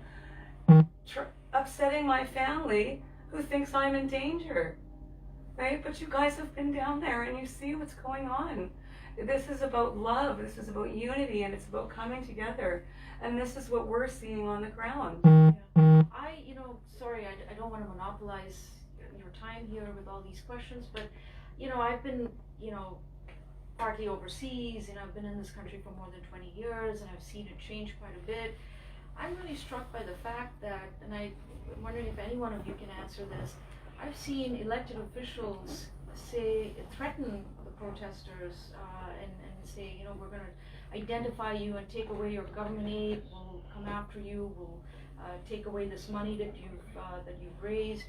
upsetting my family, who thinks I'm in danger, right? But you guys have been down there and you see what's going on. This is about love, this is about unity, and it's about coming together. And this is what we're seeing on the ground. Sorry, I don't want to monopolize your time here with all these questions, but, I've been, partly overseas, I've been in this country for more than 20 years, and I've seen it change quite a bit. I'm really struck by the fact that, and I'm wondering if any one of you can answer this, I've seen elected officials threaten the protesters and say, we're going to identify you and take away your government aid, we'll come after you, we'll take away this money that you've raised.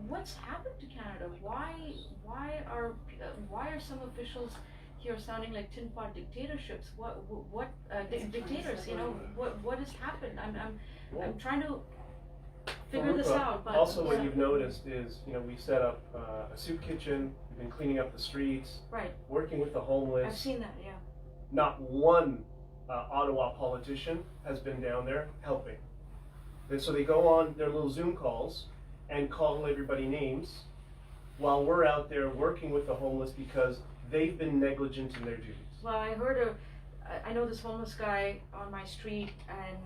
What's happened to Canada? Why are some officials here sounding like tin pot dictatorships? What dictators? What has happened? I'm trying to figure this out. But also, what you've noticed is, we set up a soup kitchen. We've been cleaning up the streets. Right. Working with the homeless. I've seen that. Yeah. Not one Ottawa politician has been down there helping. And so they go on their little Zoom calls and call everybody names while we're out there working with the homeless because they've been negligent in their duties. Well, I know this homeless guy on my street, and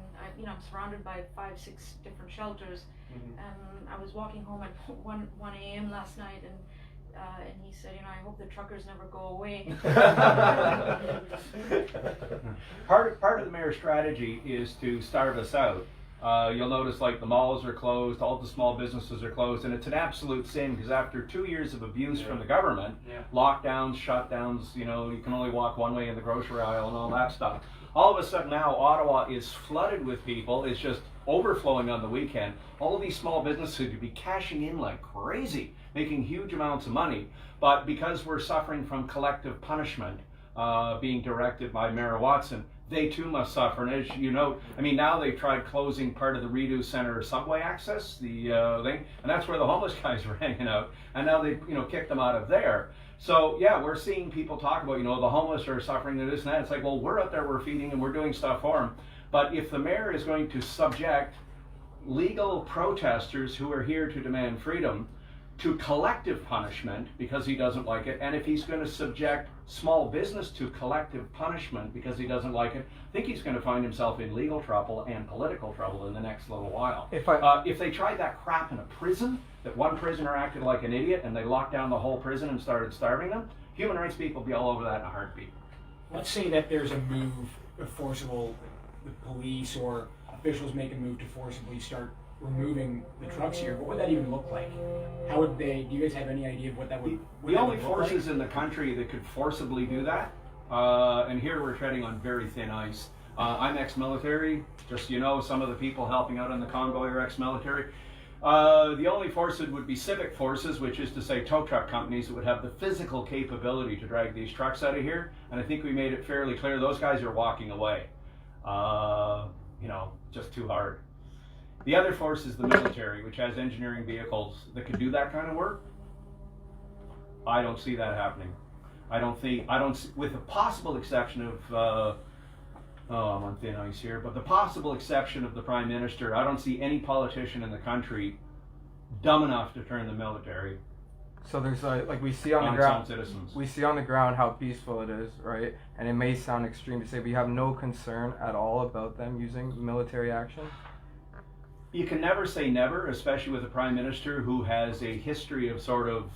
I'm surrounded by 5-6 different shelters. Mm-hmm. And I was walking home at 1 a.m. last night, and he said, I hope the truckers never go away. Part of the mayor's strategy is to starve us out. You'll notice like the malls are closed, all the small businesses are closed, and it's an absolute sin because after 2 years of abuse from the government, lockdowns, shutdowns, you can only walk one way in the grocery aisle and all that stuff. All of a sudden now Ottawa is flooded with people, it's just overflowing on the weekend. All of these small businesses could be cashing in like crazy, making huge amounts of money, but because we're suffering from collective punishment being directed by Mayor Watson, they too must suffer. And as you know, now they've tried closing part of the Redo Center subway access, the thing, and that's where the homeless guys were hanging out. And now they've, kicked them out of there. So yeah, we're seeing people talk about, the homeless are suffering, this and that. It's like, well, we're out there, we're feeding and we're doing stuff for them. But if the mayor is going to subject legal protesters who are here to demand freedom to collective punishment because he doesn't like it, and if he's going to subject small business to collective punishment because he doesn't like it, I think he's going to find himself in legal trouble and political trouble in the next little while. If they tried that crap in a prison, that one prisoner acted like an idiot and they locked down the whole prison and started starving them, human rights people would be all over that in a heartbeat. Let's say that there's a move, the police or officials make a move to forcibly start removing the trucks here. What would that even look like? How would they? Do you guys have any idea of what that would? The only forces in the country that could forcibly do that, and here we're treading on very thin ice. I'm ex-military. Just some of the people helping out on the convoy are ex-military. The only forces would be civic forces, which is to say tow truck companies that would have the physical capability to drag these trucks out of here. And I think we made it fairly clear those guys are walking away. Just too hard. The other force is the military, which has engineering vehicles that could do that kind of work. I don't see that happening. With the possible exception of, I'm on thin ice here, but the possible exception of the Prime Minister, I don't see any politician in the country dumb enough to turn the military. So there's we see on the ground, we see on the ground how peaceful it is, right? And it may sound extreme to say, but you have no concern at all about them using military action? You can never say never, especially with a Prime Minister who has a history of sort of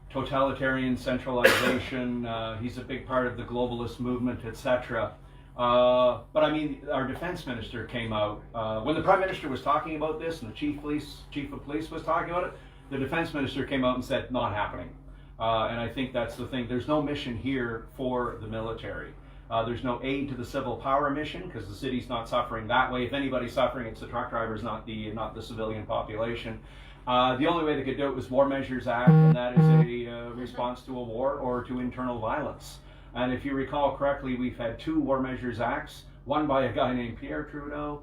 totalitarian centralization. He's a big part of the globalist movement, etc. But our defense minister came out when the Prime Minister was talking about this, and the chief of police was talking about it. The defense minister came out and said, not happening. And I think that's the thing. There's no mission here for the military. There's no aid to the civil power mission because the city's not suffering that way. If anybody's suffering, it's the truck drivers, not the civilian population. The only way they could do it was War Measures Act, and that is a response to a war or to internal violence. And if you recall correctly, we've had 2 War Measures Acts, one by a guy named Pierre Trudeau,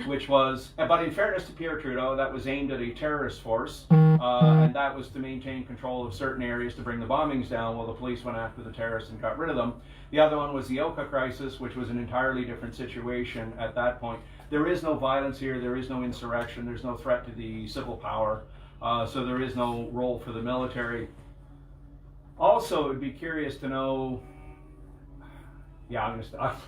which was, but in fairness to Pierre Trudeau, that was aimed at a terrorist force, and that was to maintain control of certain areas to bring the bombings down while the police went after the terrorists and got rid of them. The other one was the Oka crisis, which was an entirely different situation at that point. There is no violence here, there is no insurrection, there's no threat to the civil power, so there is no role for the military. Also, it'd be curious to know. Yeah, I'm gonna stop.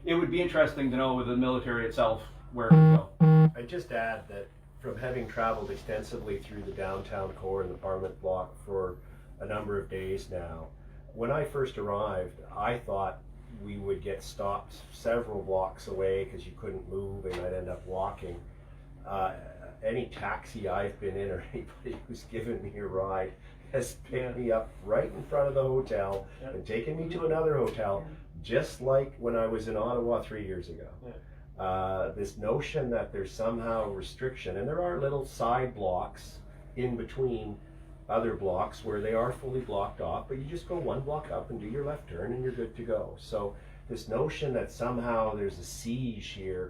It would be interesting to know with the military itself where it would go. I'd just add that from having traveled extensively through the downtown core and the Parliament block for a number of days now, when I first arrived, I thought we would get stopped several blocks away because you couldn't move and I'd end up walking. Any taxi I've been in or anybody who's given me a ride has picked me up right in front of the hotel and taken me to another hotel, just like when I was in Ottawa 3 years ago. This notion that there's somehow restriction, and there are little side blocks in between other blocks where they are fully blocked off, but you just go one block up and do your left turn and you're good to go. So this notion that somehow there's a siege here,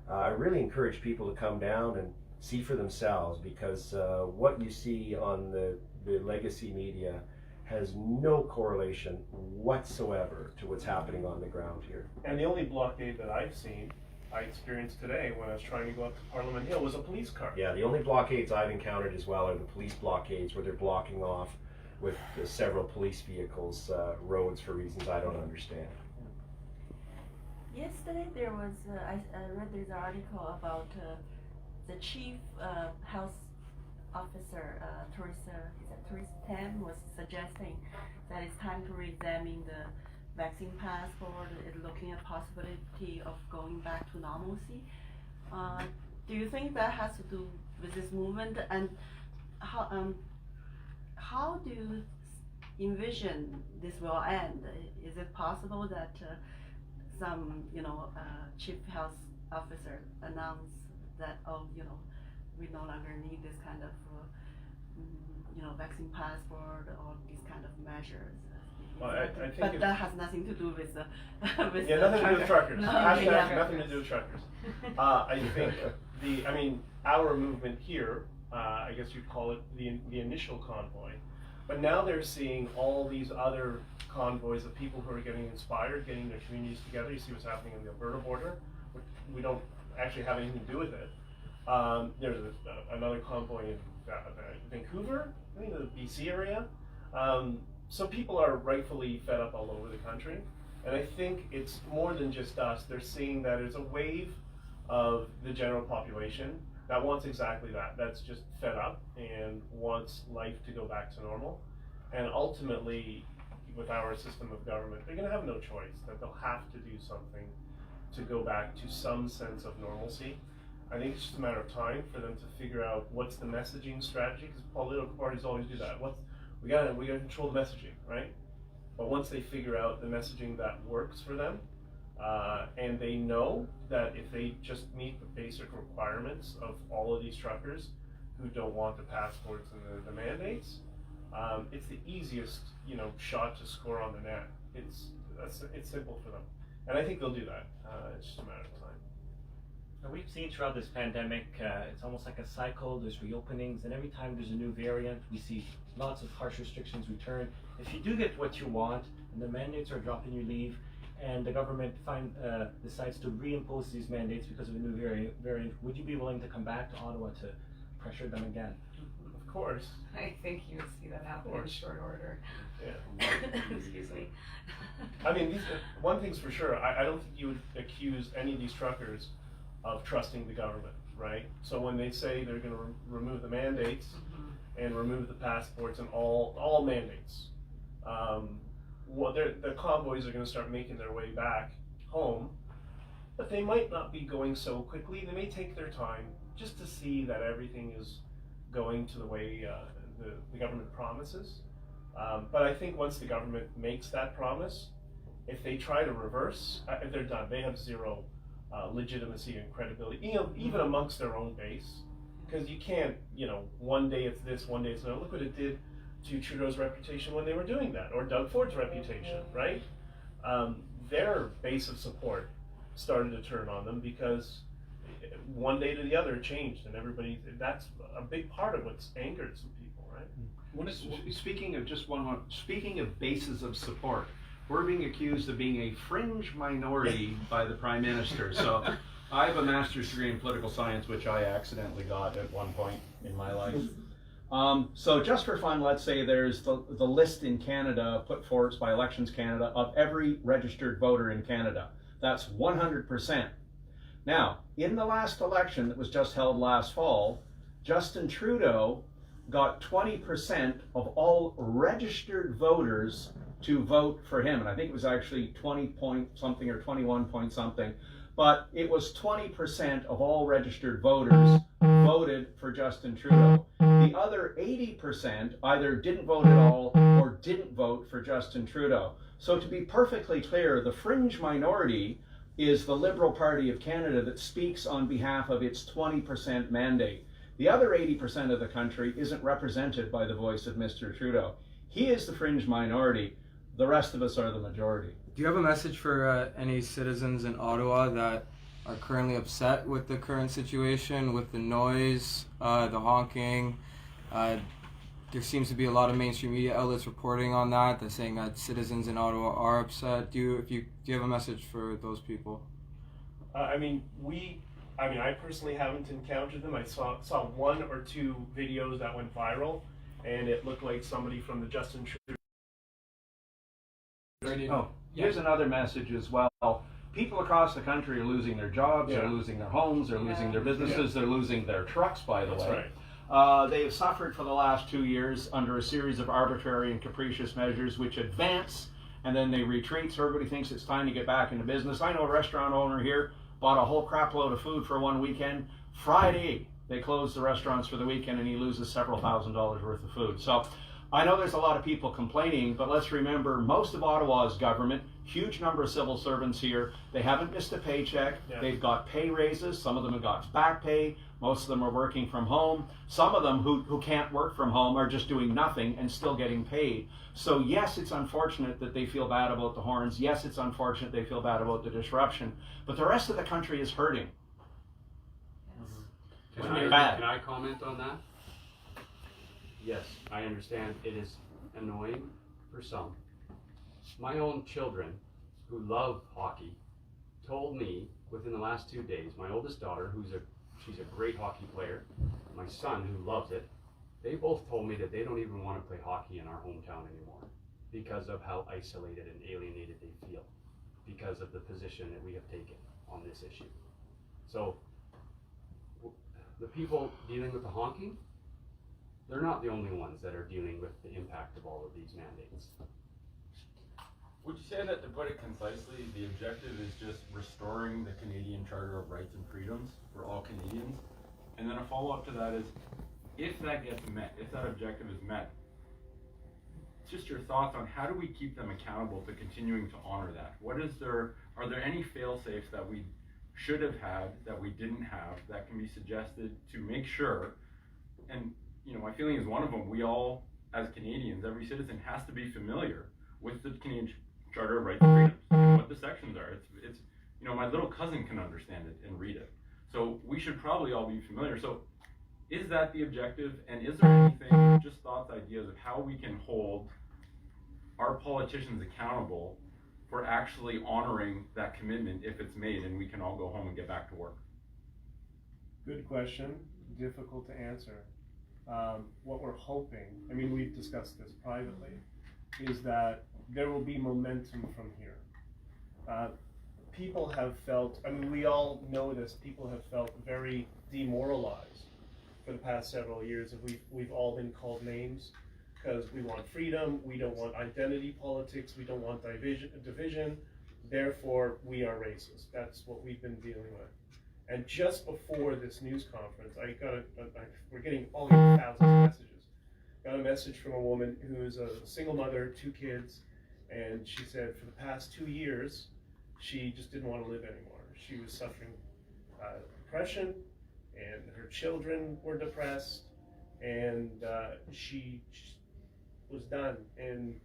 I really encourage people to come down and see for themselves, because what you see on the legacy media has no correlation whatsoever to what's happening on the ground here. And the only blockade that I've seen, I experienced today when I was trying to go up to Parliament Hill, was a police car. Yeah, the only blockades I've encountered as well are the police blockades where they're blocking off with several police vehicles roads for reasons I don't understand. Yesterday there was, I read this article about the chief health officer, Teresa Tam, was suggesting that it's time to re-examine the vaccine passport, looking at possibility of going back to normalcy. Do you think that has to do with this movement, and how do you envision this will end? Is it possible that some, chief health officer announce that, we no longer need this kind of, vaccine passport or these kind of measures? Well, I think but that has nothing to do with the with yeah, nothing to do with truckers. No, Hashtag yeah. nothing to do with truckers. I think our movement here, I guess you'd call it the initial convoy, but now they're seeing all these other convoys of people who are getting inspired, getting their communities together. You see what's happening in the Alberta border. We don't actually have anything to do with it. There's another convoy in Vancouver, I think the BC area. So people are rightfully fed up all over the country, and I think it's more than just us. They're seeing that there's a wave of the general population that wants exactly that. That's just fed up and wants life to go back to normal. And ultimately, with our system of government, they're going to have no choice, that they'll have to do something to go back to some sense of normalcy. I think it's just a matter of time for them to figure out what's the messaging strategy, because political parties always do that. We gotta control the messaging, right? But once they figure out the messaging that works for them, and they know that if they just meet the basic requirements of all of these truckers who don't want the passports and the mandates, it's the easiest, shot to score on the net. It's simple for them, and I think they'll do that. It's just a matter of time. We've seen throughout this pandemic, it's almost like a cycle. There's reopenings, and every time there's a new variant, we see lots of harsh restrictions return. If you do get what you want, and the mandates are dropping your leave, and the government decides to reimpose these mandates because of a new variant, would you be willing to come back to Ottawa to pressure them again? Of course. I think you would see that happen in short order. Yeah. Excuse me. I mean, one thing's for sure. I don't think you would accuse any of these truckers of trusting the government, right? So when they say they're going to remove the mandates and remove the passports and all mandates, the convoys are going to start making their way back home, but they might not be going so quickly. They may take their time just to see that everything is going to the way the government promises. But I think once the government makes that promise, if they try to reverse, they're done. They have zero legitimacy and credibility, even amongst their own base, because you can't, one day it's this, one day it's no. Look what it did to Trudeau's reputation when they were doing that, or Doug Ford's reputation, right? Their base of support started to turn on them because one day to the other it changed, and that's a big part of what's angered some people, right? Speaking of bases of support, we're being accused of being a fringe minority by the Prime Minister. So I have a master's degree in political science, which I accidentally got at one point in my life. So just for fun, let's say there's the list in Canada put forth by Elections Canada of every registered voter in Canada. That's 100%. Now, in the last election that was just held last fall, Justin Trudeau got 20% of all registered voters to vote for him. And I think it was actually 20 point something or 21 point something. But it was 20% of all registered voters voted for Justin Trudeau. The other 80% either didn't vote at all or didn't vote for Justin Trudeau. So to be perfectly clear, the fringe minority is the Liberal Party of Canada that speaks on behalf of its 20% mandate. The other 80% of the country isn't represented by the voice of Mr. Trudeau. He is the fringe minority. The rest of us are the majority. Do you have a message for any citizens in Ottawa that are currently upset with the current situation, with the noise, the honking? There seems to be a lot of mainstream media outlets reporting on that. They're saying that citizens in Ottawa are upset. Do you have a message for those people? I personally haven't encountered them. I saw one or two videos that went viral, and it looked like somebody from the Justin Trudeau. Oh, here's another message as well. People across the country are losing their jobs, they're losing their homes, they're losing their businesses, they're losing their trucks, by the way. Right. They have suffered for the last 2 years under a series of arbitrary and capricious measures which advance and then they retreat, so everybody thinks it's time to get back into business. I know a restaurant owner here bought a whole crap load of food for one weekend. Friday, they closed the restaurants for the weekend and he loses several $1,000s worth of food. So I know there's a lot of people complaining, but let's remember most of Ottawa's government, huge number of civil servants here, they haven't missed a paycheck. They've got pay raises. Some of them have got back pay. Most of them are working from home. Some of them who can't work from home are just doing nothing and still getting paid. So yes, it's unfortunate that they feel bad about the horns. Yes, it's unfortunate they feel bad about the disruption. But the rest of the country is hurting. Can I comment on that? Yes, I understand it is annoying for some. My own children, who love hockey, told me within the last 2 days, my oldest daughter, she's a great hockey player, my son, who loves it, they both told me that they don't even want to play hockey in our hometown anymore because of how isolated and alienated they feel because of the position that we have taken on this issue. So the people dealing with the honking, they're not the only ones that are dealing with the impact of all of these mandates. Would you say that, to put it concisely, the objective is just restoring the Canadian Charter of Rights and Freedoms for all Canadians? And then a follow-up to that is, if that gets met, if that objective is met, just your thoughts on how do we keep them accountable to continuing to honor that? Are there any fail-safes that we should have had that we didn't have that can be suggested to make sure, and my feeling is one of them, we all, as Canadians, every citizen has to be familiar with the Canadian Charter of Rights and Freedoms and what the sections are. It's my little cousin can understand it and read it. So we should probably all be familiar. So is that the objective? And is there anything, just thoughts, ideas of how we can hold our politicians accountable for actually honoring that commitment if it's made and we can all go home and get back to work? Good question, difficult to answer. What we're hoping, we've discussed this privately, is that there will be momentum from here. People have felt, we all know this, people have felt very demoralized for the past several years. We've all been called names because we want freedom, we don't want identity politics, we don't want division, therefore we are racist. That's what we've been dealing with. And just before this news conference, we're getting all these thousands of messages. Got a message from a woman who's a single mother, 2 kids, and she said for the past 2 years, she just didn't want to live anymore. She was suffering depression, and her children were depressed, and she was done. And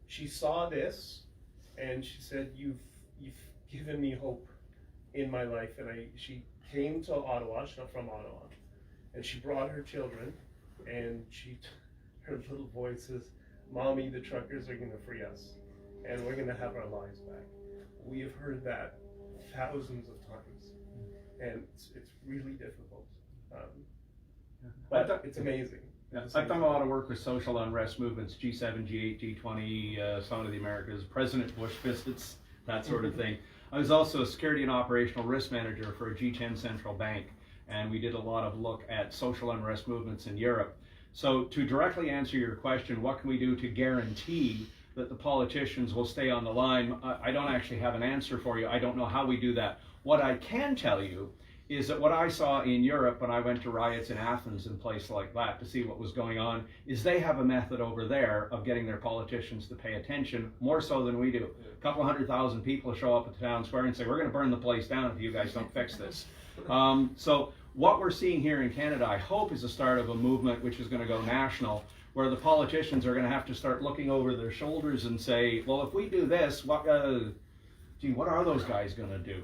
she saw this, and she said, "You've given me hope in my life." And she came to Ottawa. She's not from Ottawa, and she brought her children, and her little voice says, "Mommy, the truckers are going to free us, and we're going to have our lives back." We have heard that thousands of times, and it's really difficult, but it's amazing. Yeah, I've done a lot of work with social unrest movements, G7, G8, G20, some of the Americas, President Bush visits, that sort of thing. I was also a security and operational risk manager for a G10 central bank, and we did a lot of look at social unrest movements in Europe. So to directly answer your question, what can we do to guarantee that the politicians will stay on the line? I don't actually have an answer for you. I don't know how we do that. What I can tell you is that what I saw in Europe when I went to riots in Athens and places like that to see what was going on, is they have a method over there of getting their politicians to pay attention, more so than we do. A couple 100,000 people show up at the town square and say, we're going to burn the place down if you guys don't fix this. So what we're seeing here in Canada, I hope, is the start of a movement which is going to go national, where the politicians are going to have to start looking over their shoulders and say, well, if we do this, what are those guys going to do?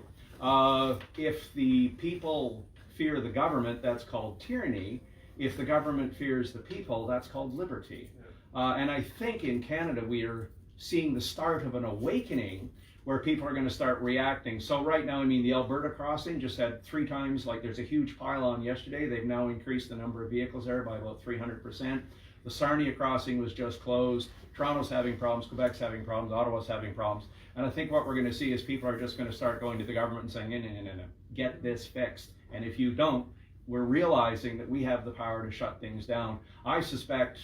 If the people fear the government, that's called tyranny. If the government fears the people, that's called liberty. And I think in Canada we are seeing the start of an awakening where people are going to start reacting. So right now, I mean, the Alberta crossing just had 3 times, like there's a huge pile-on yesterday. They've now increased the number of vehicles there by about 300%. The Sarnia crossing was just closed. Toronto's having problems, Quebec's having problems, Ottawa's having problems. And I think what we're going to see is people are just going to start going to the government and saying, no, get this fixed. And if you don't, we're realizing that we have the power to shut things down. I suspect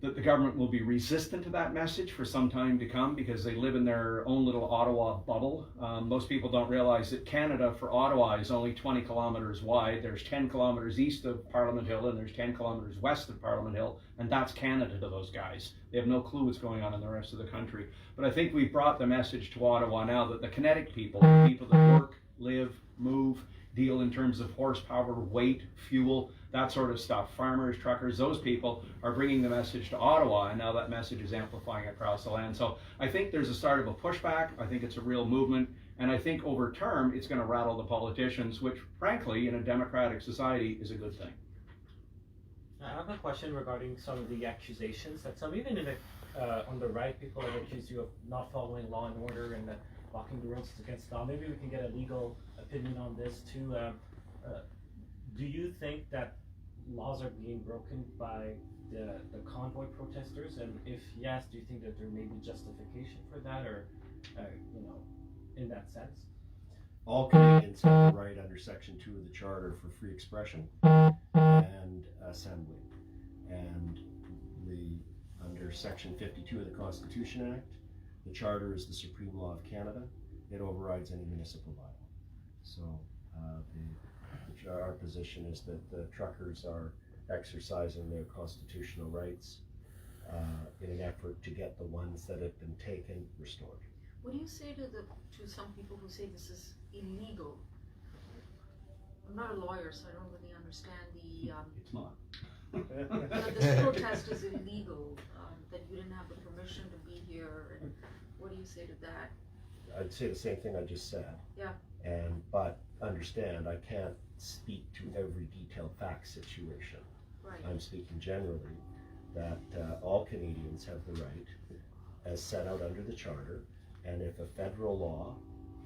that the government will be resistant to that message for some time to come because they live in their own little Ottawa bubble. Most people don't realize that Canada for Ottawa is only 20 kilometers wide. There's 10 kilometers east of Parliament Hill and there's 10 kilometers west of Parliament Hill, and that's Canada to those guys. They have no clue what's going on in the rest of the country. But I think we've brought the message to Ottawa now that the kinetic people, the people that work, live, move, deal in terms of horsepower, weight, fuel, that sort of stuff. Farmers, truckers, those people are bringing the message to Ottawa, and now that message is amplifying across the land. So I think there's a start of a pushback. I think it's a real movement, and I think over term it's going to rattle the politicians, which frankly in a democratic society is a good thing. I have a question regarding some of the accusations that some, even in the, on the right, people have accused you of not following law and order and blocking the roads against law. Maybe we can get a legal opinion on this too. Do you think that laws are being broken by the convoy protesters? And if yes, do you think that there may be justification for that, or in that sense? All Canadians have the right under Section 2 of the Charter for free expression and assembly. And under Section 52 of the Constitution Act, the Charter is the supreme law of Canada. It overrides any municipal bylaw. So our position is that the truckers are exercising their constitutional rights in an effort to get the ones that have been taken restored. What do you say to some people who say this is illegal? I'm not a lawyer, so I don't really understand the. It's not. That this protest is illegal. That you didn't have the permission to be here, and what do you say to that? I'd say the same thing I just said. Yeah. But understand, I can't speak to every detailed fact situation. Right. I'm speaking generally that all Canadians have the right, as set out under the Charter, and if a federal law,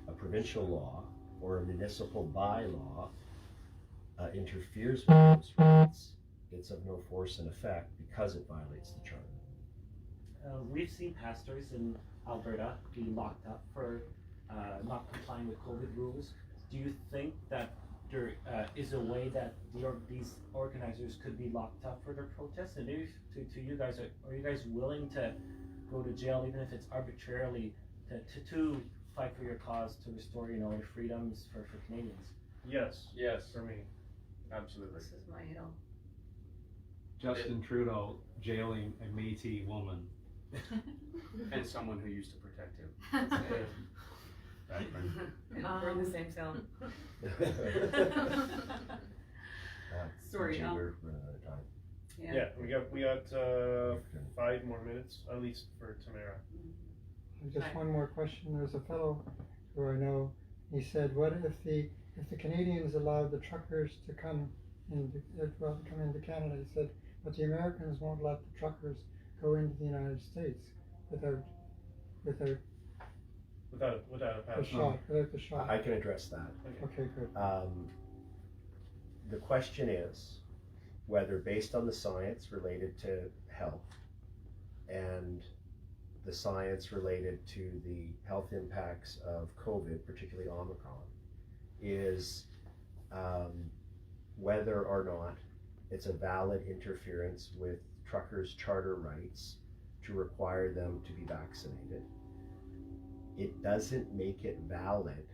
a provincial law, or a municipal bylaw interferes with those rights, it's of no force and effect because it violates the Charter. We've seen pastors in Alberta be locked up for not complying with COVID rules. Do you think that there is a way that these organizers could be locked up for their protests? And maybe to you guys, are you guys willing to go to jail, even if it's arbitrarily, to fight for your cause, to restore, your freedoms for Canadians? Yes. Yes. For me. Absolutely. This is my hill. Justin Trudeau jailing a Métis woman. And someone who used to protect him. We're in the same cell. Sorry, we're running out of time. Yeah. We got 5 more minutes, at least for Tamara. Just one more question. There's a fellow who I know. He said, "What if the Canadians allowed the truckers to come into Canada?" He said, "But the Americans won't let the truckers go into the United States without a passport. Without the shot." I can address that. Okay, good. The question is, whether based on the science related to health and the science related to the health impacts of COVID, particularly Omicron, is whether or not it's a valid interference with truckers' charter rights to require them to be vaccinated. It doesn't make it valid.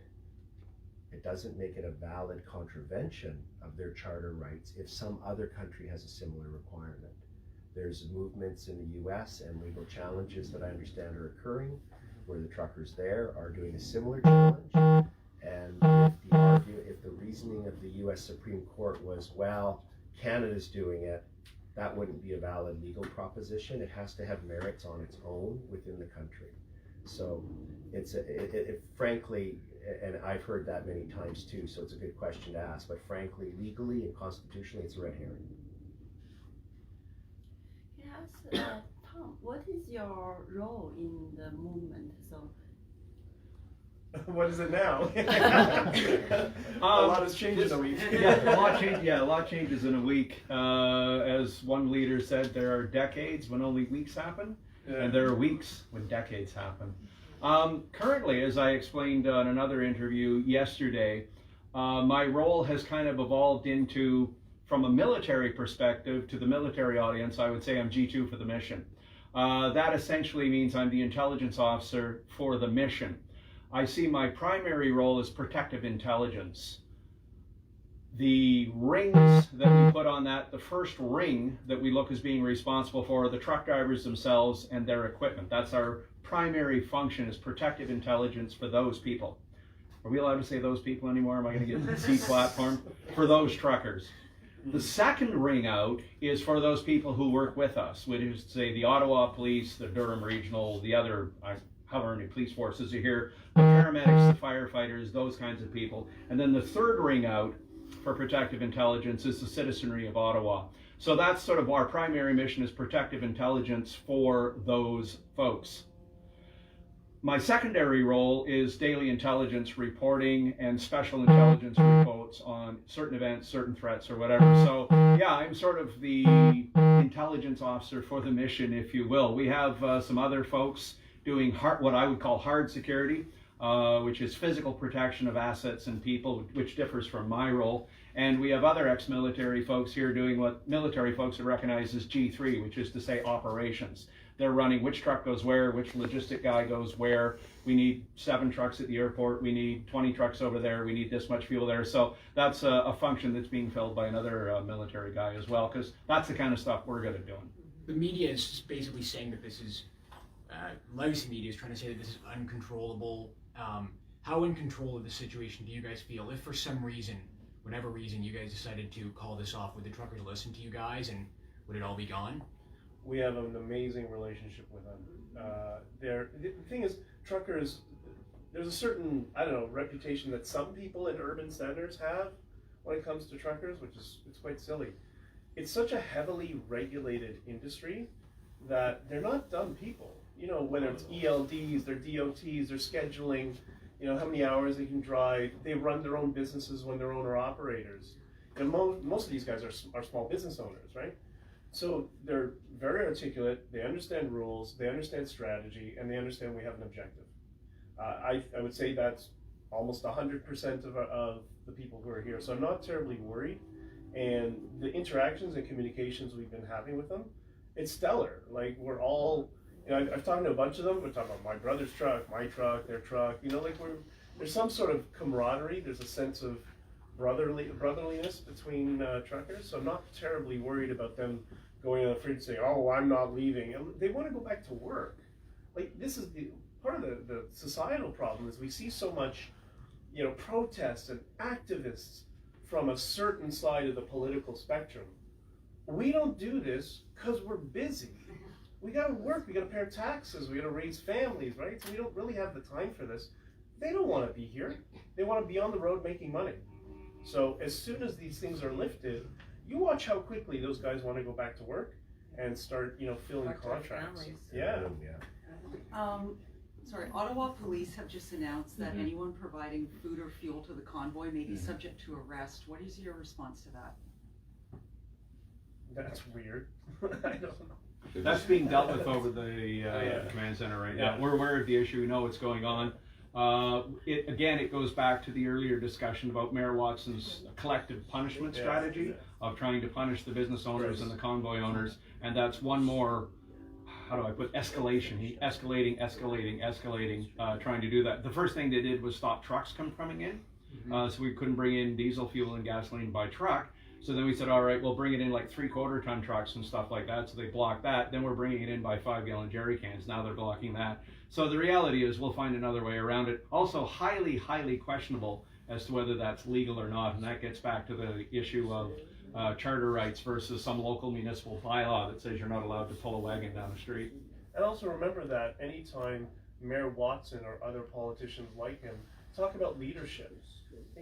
It doesn't make it a valid contravention of their charter rights if some other country has a similar requirement. There's movements in the US and legal challenges that I understand are occurring where the truckers there are doing a similar challenge. And if the reasoning of the US Supreme Court was, well, Canada's doing it, that wouldn't be a valid legal proposition. It has to have merits on its own within the country. So it's frankly, and I've heard that many times too, so it's a good question to ask, but frankly, legally and constitutionally, it's a red herring. Yes, Tom, what is your role in the movement? So What is it now? A lot has changed in a week. a lot changes in a week. As one leader said, there are decades when only weeks happen, and there are weeks when decades happen. Currently, as I explained on another interview yesterday, my role has kind of evolved into, from a military perspective to the military audience, I would say I'm G2 for the mission. That essentially means I'm the intelligence officer for the mission. I see my primary role as protective intelligence. The rings that we put on that, the first ring that we look as being responsible for are the truck drivers themselves and their equipment. That's our primary function, is protective intelligence for those people. Are we allowed to say those people anymore? Am I going to get deplatformed? For those truckers. The second ring out is for those people who work with us, which is, say, the Ottawa Police, the Durham Regional, the other, however many police forces are here, the paramedics, the firefighters, those kinds of people. And then the third ring out for protective intelligence is the citizenry of Ottawa. So that's sort of our primary mission, is protective intelligence for those folks. My secondary role is daily intelligence reporting and special intelligence reports on certain events, certain threats, or whatever. So yeah, I'm sort of the intelligence officer for the mission, if you will. We have some other folks doing what I would call hard security, which is physical protection of assets and people, which differs from my role. And we have other ex-military folks here doing what military folks would recognize as G3, which is to say operations. They're running which truck goes where, which logistic guy goes where. We need 7 trucks at the airport. We need 20 trucks over there. We need this much fuel there. So that's a function that's being filled by another military guy as well, because that's the kind of stuff we're good at doing. The media is basically saying that this is, legacy media is trying to say that this is uncontrollable. How in control of the situation do you guys feel? If for some reason, whatever reason, you guys decided to call this off, would the truckers listen to you guys and would it all be gone? We have an amazing relationship with them. The thing is, truckers, there's a certain, reputation that some people in urban centers have when it comes to truckers, which is, it's quite silly. It's such a heavily regulated industry that they're not dumb people. You know, whether it's ELDs, their DOTs, their scheduling, how many hours they can drive. They run their own businesses when they're owner-operators. And most of these guys are small business owners, right? So they're very articulate, they understand rules, they understand strategy, and they understand we have an objective. I would say that's almost 100% of the people who are here, so I'm not terribly worried. And the interactions and communications we've been having with them, it's stellar. Like, we're all, I've talked to a bunch of them, we're talking about my brother's truck, my truck, their truck, there's some sort of camaraderie, there's a sense of brotherliness between truckers, so I'm not terribly worried about them going on the fridge saying, "Oh, I'm not leaving." And they want to go back to work. Like, this is part of the societal problem, is we see so much, protests and activists from a certain side of the political spectrum. We don't do this because we're busy. We got to work. We got to pay our taxes. We got to raise families, right? So we don't really have the time for this. They don't want to be here. They want to be on the road making money. So as soon as these things are lifted, you watch how quickly those guys want to go back to work and start, filling contracts. Yeah. Ottawa Police have just announced that anyone providing food or fuel to the convoy may be subject to arrest. What is your response to that? That's weird. I don't know. That's being dealt with over the command center right now. We're aware of the issue. We know what's going on. It goes back to the earlier discussion about Mayor Watson's collective punishment strategy of trying to punish the business owners and the convoy owners, and that's one more, how do I put, escalation. He escalating, trying to do that. The first thing they did was stop trucks coming in, so we couldn't bring in diesel fuel and gasoline by truck. So then we said, all right, we'll bring it in like 3/4 ton trucks and stuff like that. So they blocked that. Then we're bringing it in by 5-gallon jerry cans. Now they're blocking that. So the reality is we'll find another way around it. Also highly, highly questionable as to whether that's legal or not. And that gets back to the issue of charter rights versus some local municipal bylaw that says you're not allowed to pull a wagon down the street. And also remember that anytime Mayor Watson or other politicians like him talk about leadership,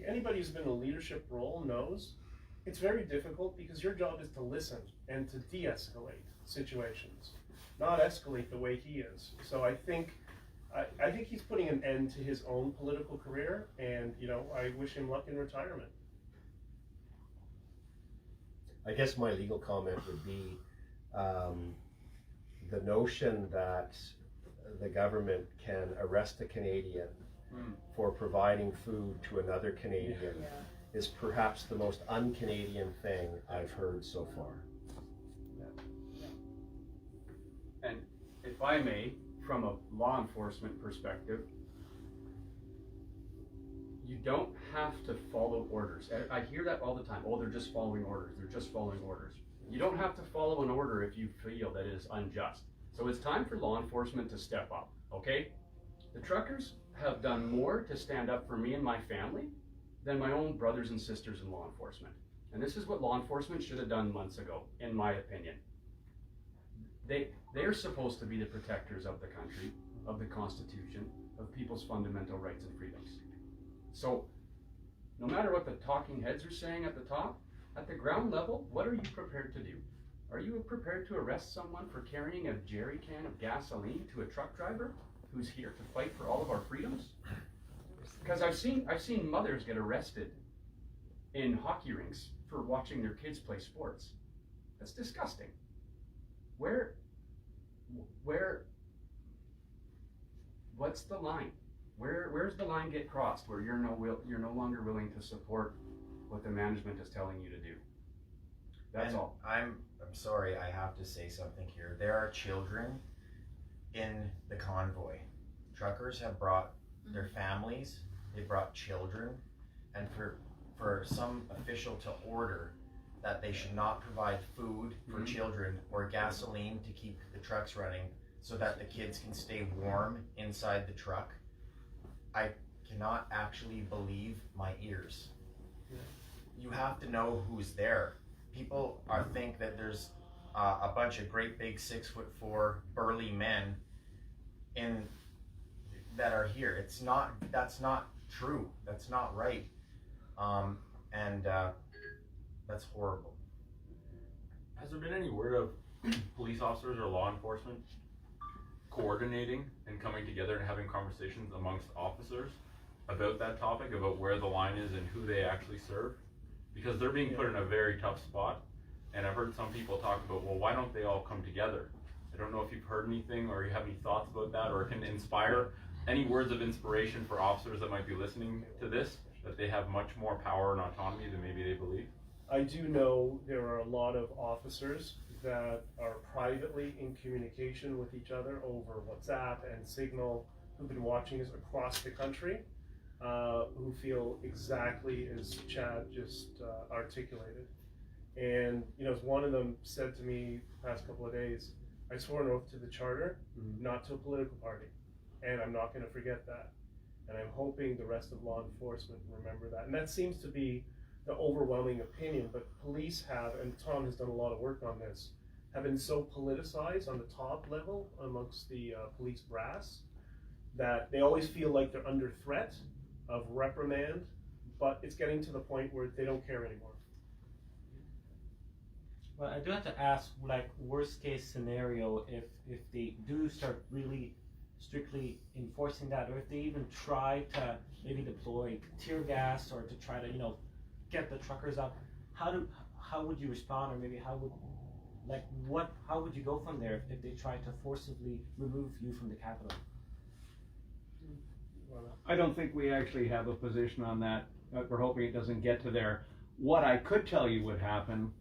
anybody who's been in a leadership role knows it's very difficult because your job is to listen and to de-escalate situations, not escalate the way he is. So I think he's putting an end to his own political career, and I wish him luck in retirement. I guess my legal comment would be the notion that the government can arrest a Canadian for providing food to another Canadian is perhaps the most un-Canadian thing I've heard so far. And if I may, from a law enforcement perspective, you don't have to follow orders. I hear that all the time. Oh, they're just following orders. They're just following orders. You don't have to follow an order if you feel that it is unjust. So it's time for law enforcement to step up, okay? The truckers have done more to stand up for me and my family than my own brothers and sisters in law enforcement. And this is what law enforcement should have done months ago, in my opinion. They're supposed to be the protectors of the country, of the Constitution, of people's fundamental rights and freedoms. So, no matter what the talking heads are saying at the top, at the ground level, what are you prepared to do? Are you prepared to arrest someone for carrying a jerry can of gasoline to a truck driver who's here to fight for all of our freedoms? Because I've seen mothers get arrested in hockey rinks for watching their kids play sports. That's disgusting. What's the line? Where's the line get crossed where you're no longer willing to support what the management is telling you to do? That's all. I'm sorry, I have to say something here. There are children in the convoy. Truckers have brought their families, they brought children, and for some official to order that they should not provide food for children or gasoline to keep the trucks running so that the kids can stay warm inside the truck, I cannot actually believe my ears. You have to know who's there. People think that there's a bunch of great big 6'4" burly men that are here. That's not true. That's not right. That's horrible. Has there been any word of police officers or law enforcement coordinating and coming together and having conversations amongst officers about that topic, about where the line is and who they actually serve? Because they're being put in a very tough spot, and I've heard some people talk about, well, why don't they all come together? I don't know if you've heard anything or you have any thoughts about that, or can inspire any words of inspiration for officers that might be listening to this, that they have much more power and autonomy than maybe they believe. I do know there are a lot of officers that are privately in communication with each other over WhatsApp and Signal, who've been watching us across the country, who feel exactly as Chad just articulated. And as one of them said to me the past couple of days, I swore an oath to the charter, not to a political party, and I'm not going to forget that. And I'm hoping the rest of law enforcement remember that. And that seems to be the overwhelming opinion, but police have, and Tom has done a lot of work on this, have been so politicized on the top level amongst the police brass that they always feel like they're under threat of reprimand, but it's getting to the point where they don't care anymore. Well, I do have to ask, like, worst case scenario, if they do start really strictly enforcing that, or if they even try to maybe deploy tear gas or to try to, get the truckers up, how how would you respond, or maybe how would you go from there if they try to forcibly remove you from the capital? I don't think we actually have a position on that. We're hoping it doesn't get to there. What I could tell you would happen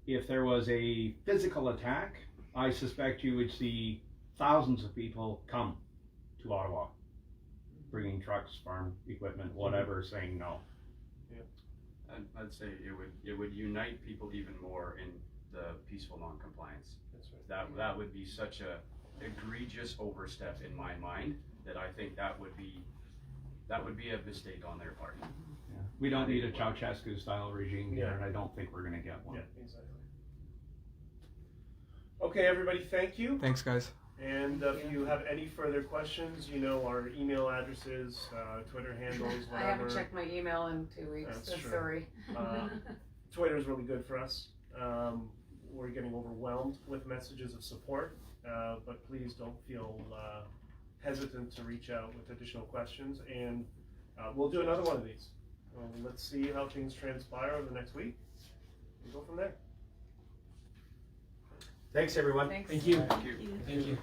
if there was a physical attack. I suspect you would see thousands of people come to Ottawa, bringing trucks, farm equipment, whatever, saying no. I'd say it would unite people even more in the peaceful non-compliance. That's right. That would be such a egregious overstep in my mind that I think that would be a mistake on their part. Yeah. We don't need a Ceausescu style regime here, and I don't think we're going to get one. Yeah, exactly. Okay, everybody, thank you. Thanks, guys. And if you have any further questions, you know our email addresses, Twitter handles, whatever. I haven't checked my email in 2 weeks. That's So true. sorry. Twitter is really good for us. We're getting overwhelmed with messages of support, but please don't feel hesitant to reach out with additional questions, and we'll do another one of these. Let's see how things transpire over the next week and go from there. Thanks, everyone. Thanks. Thank you. Thank you. Thank you.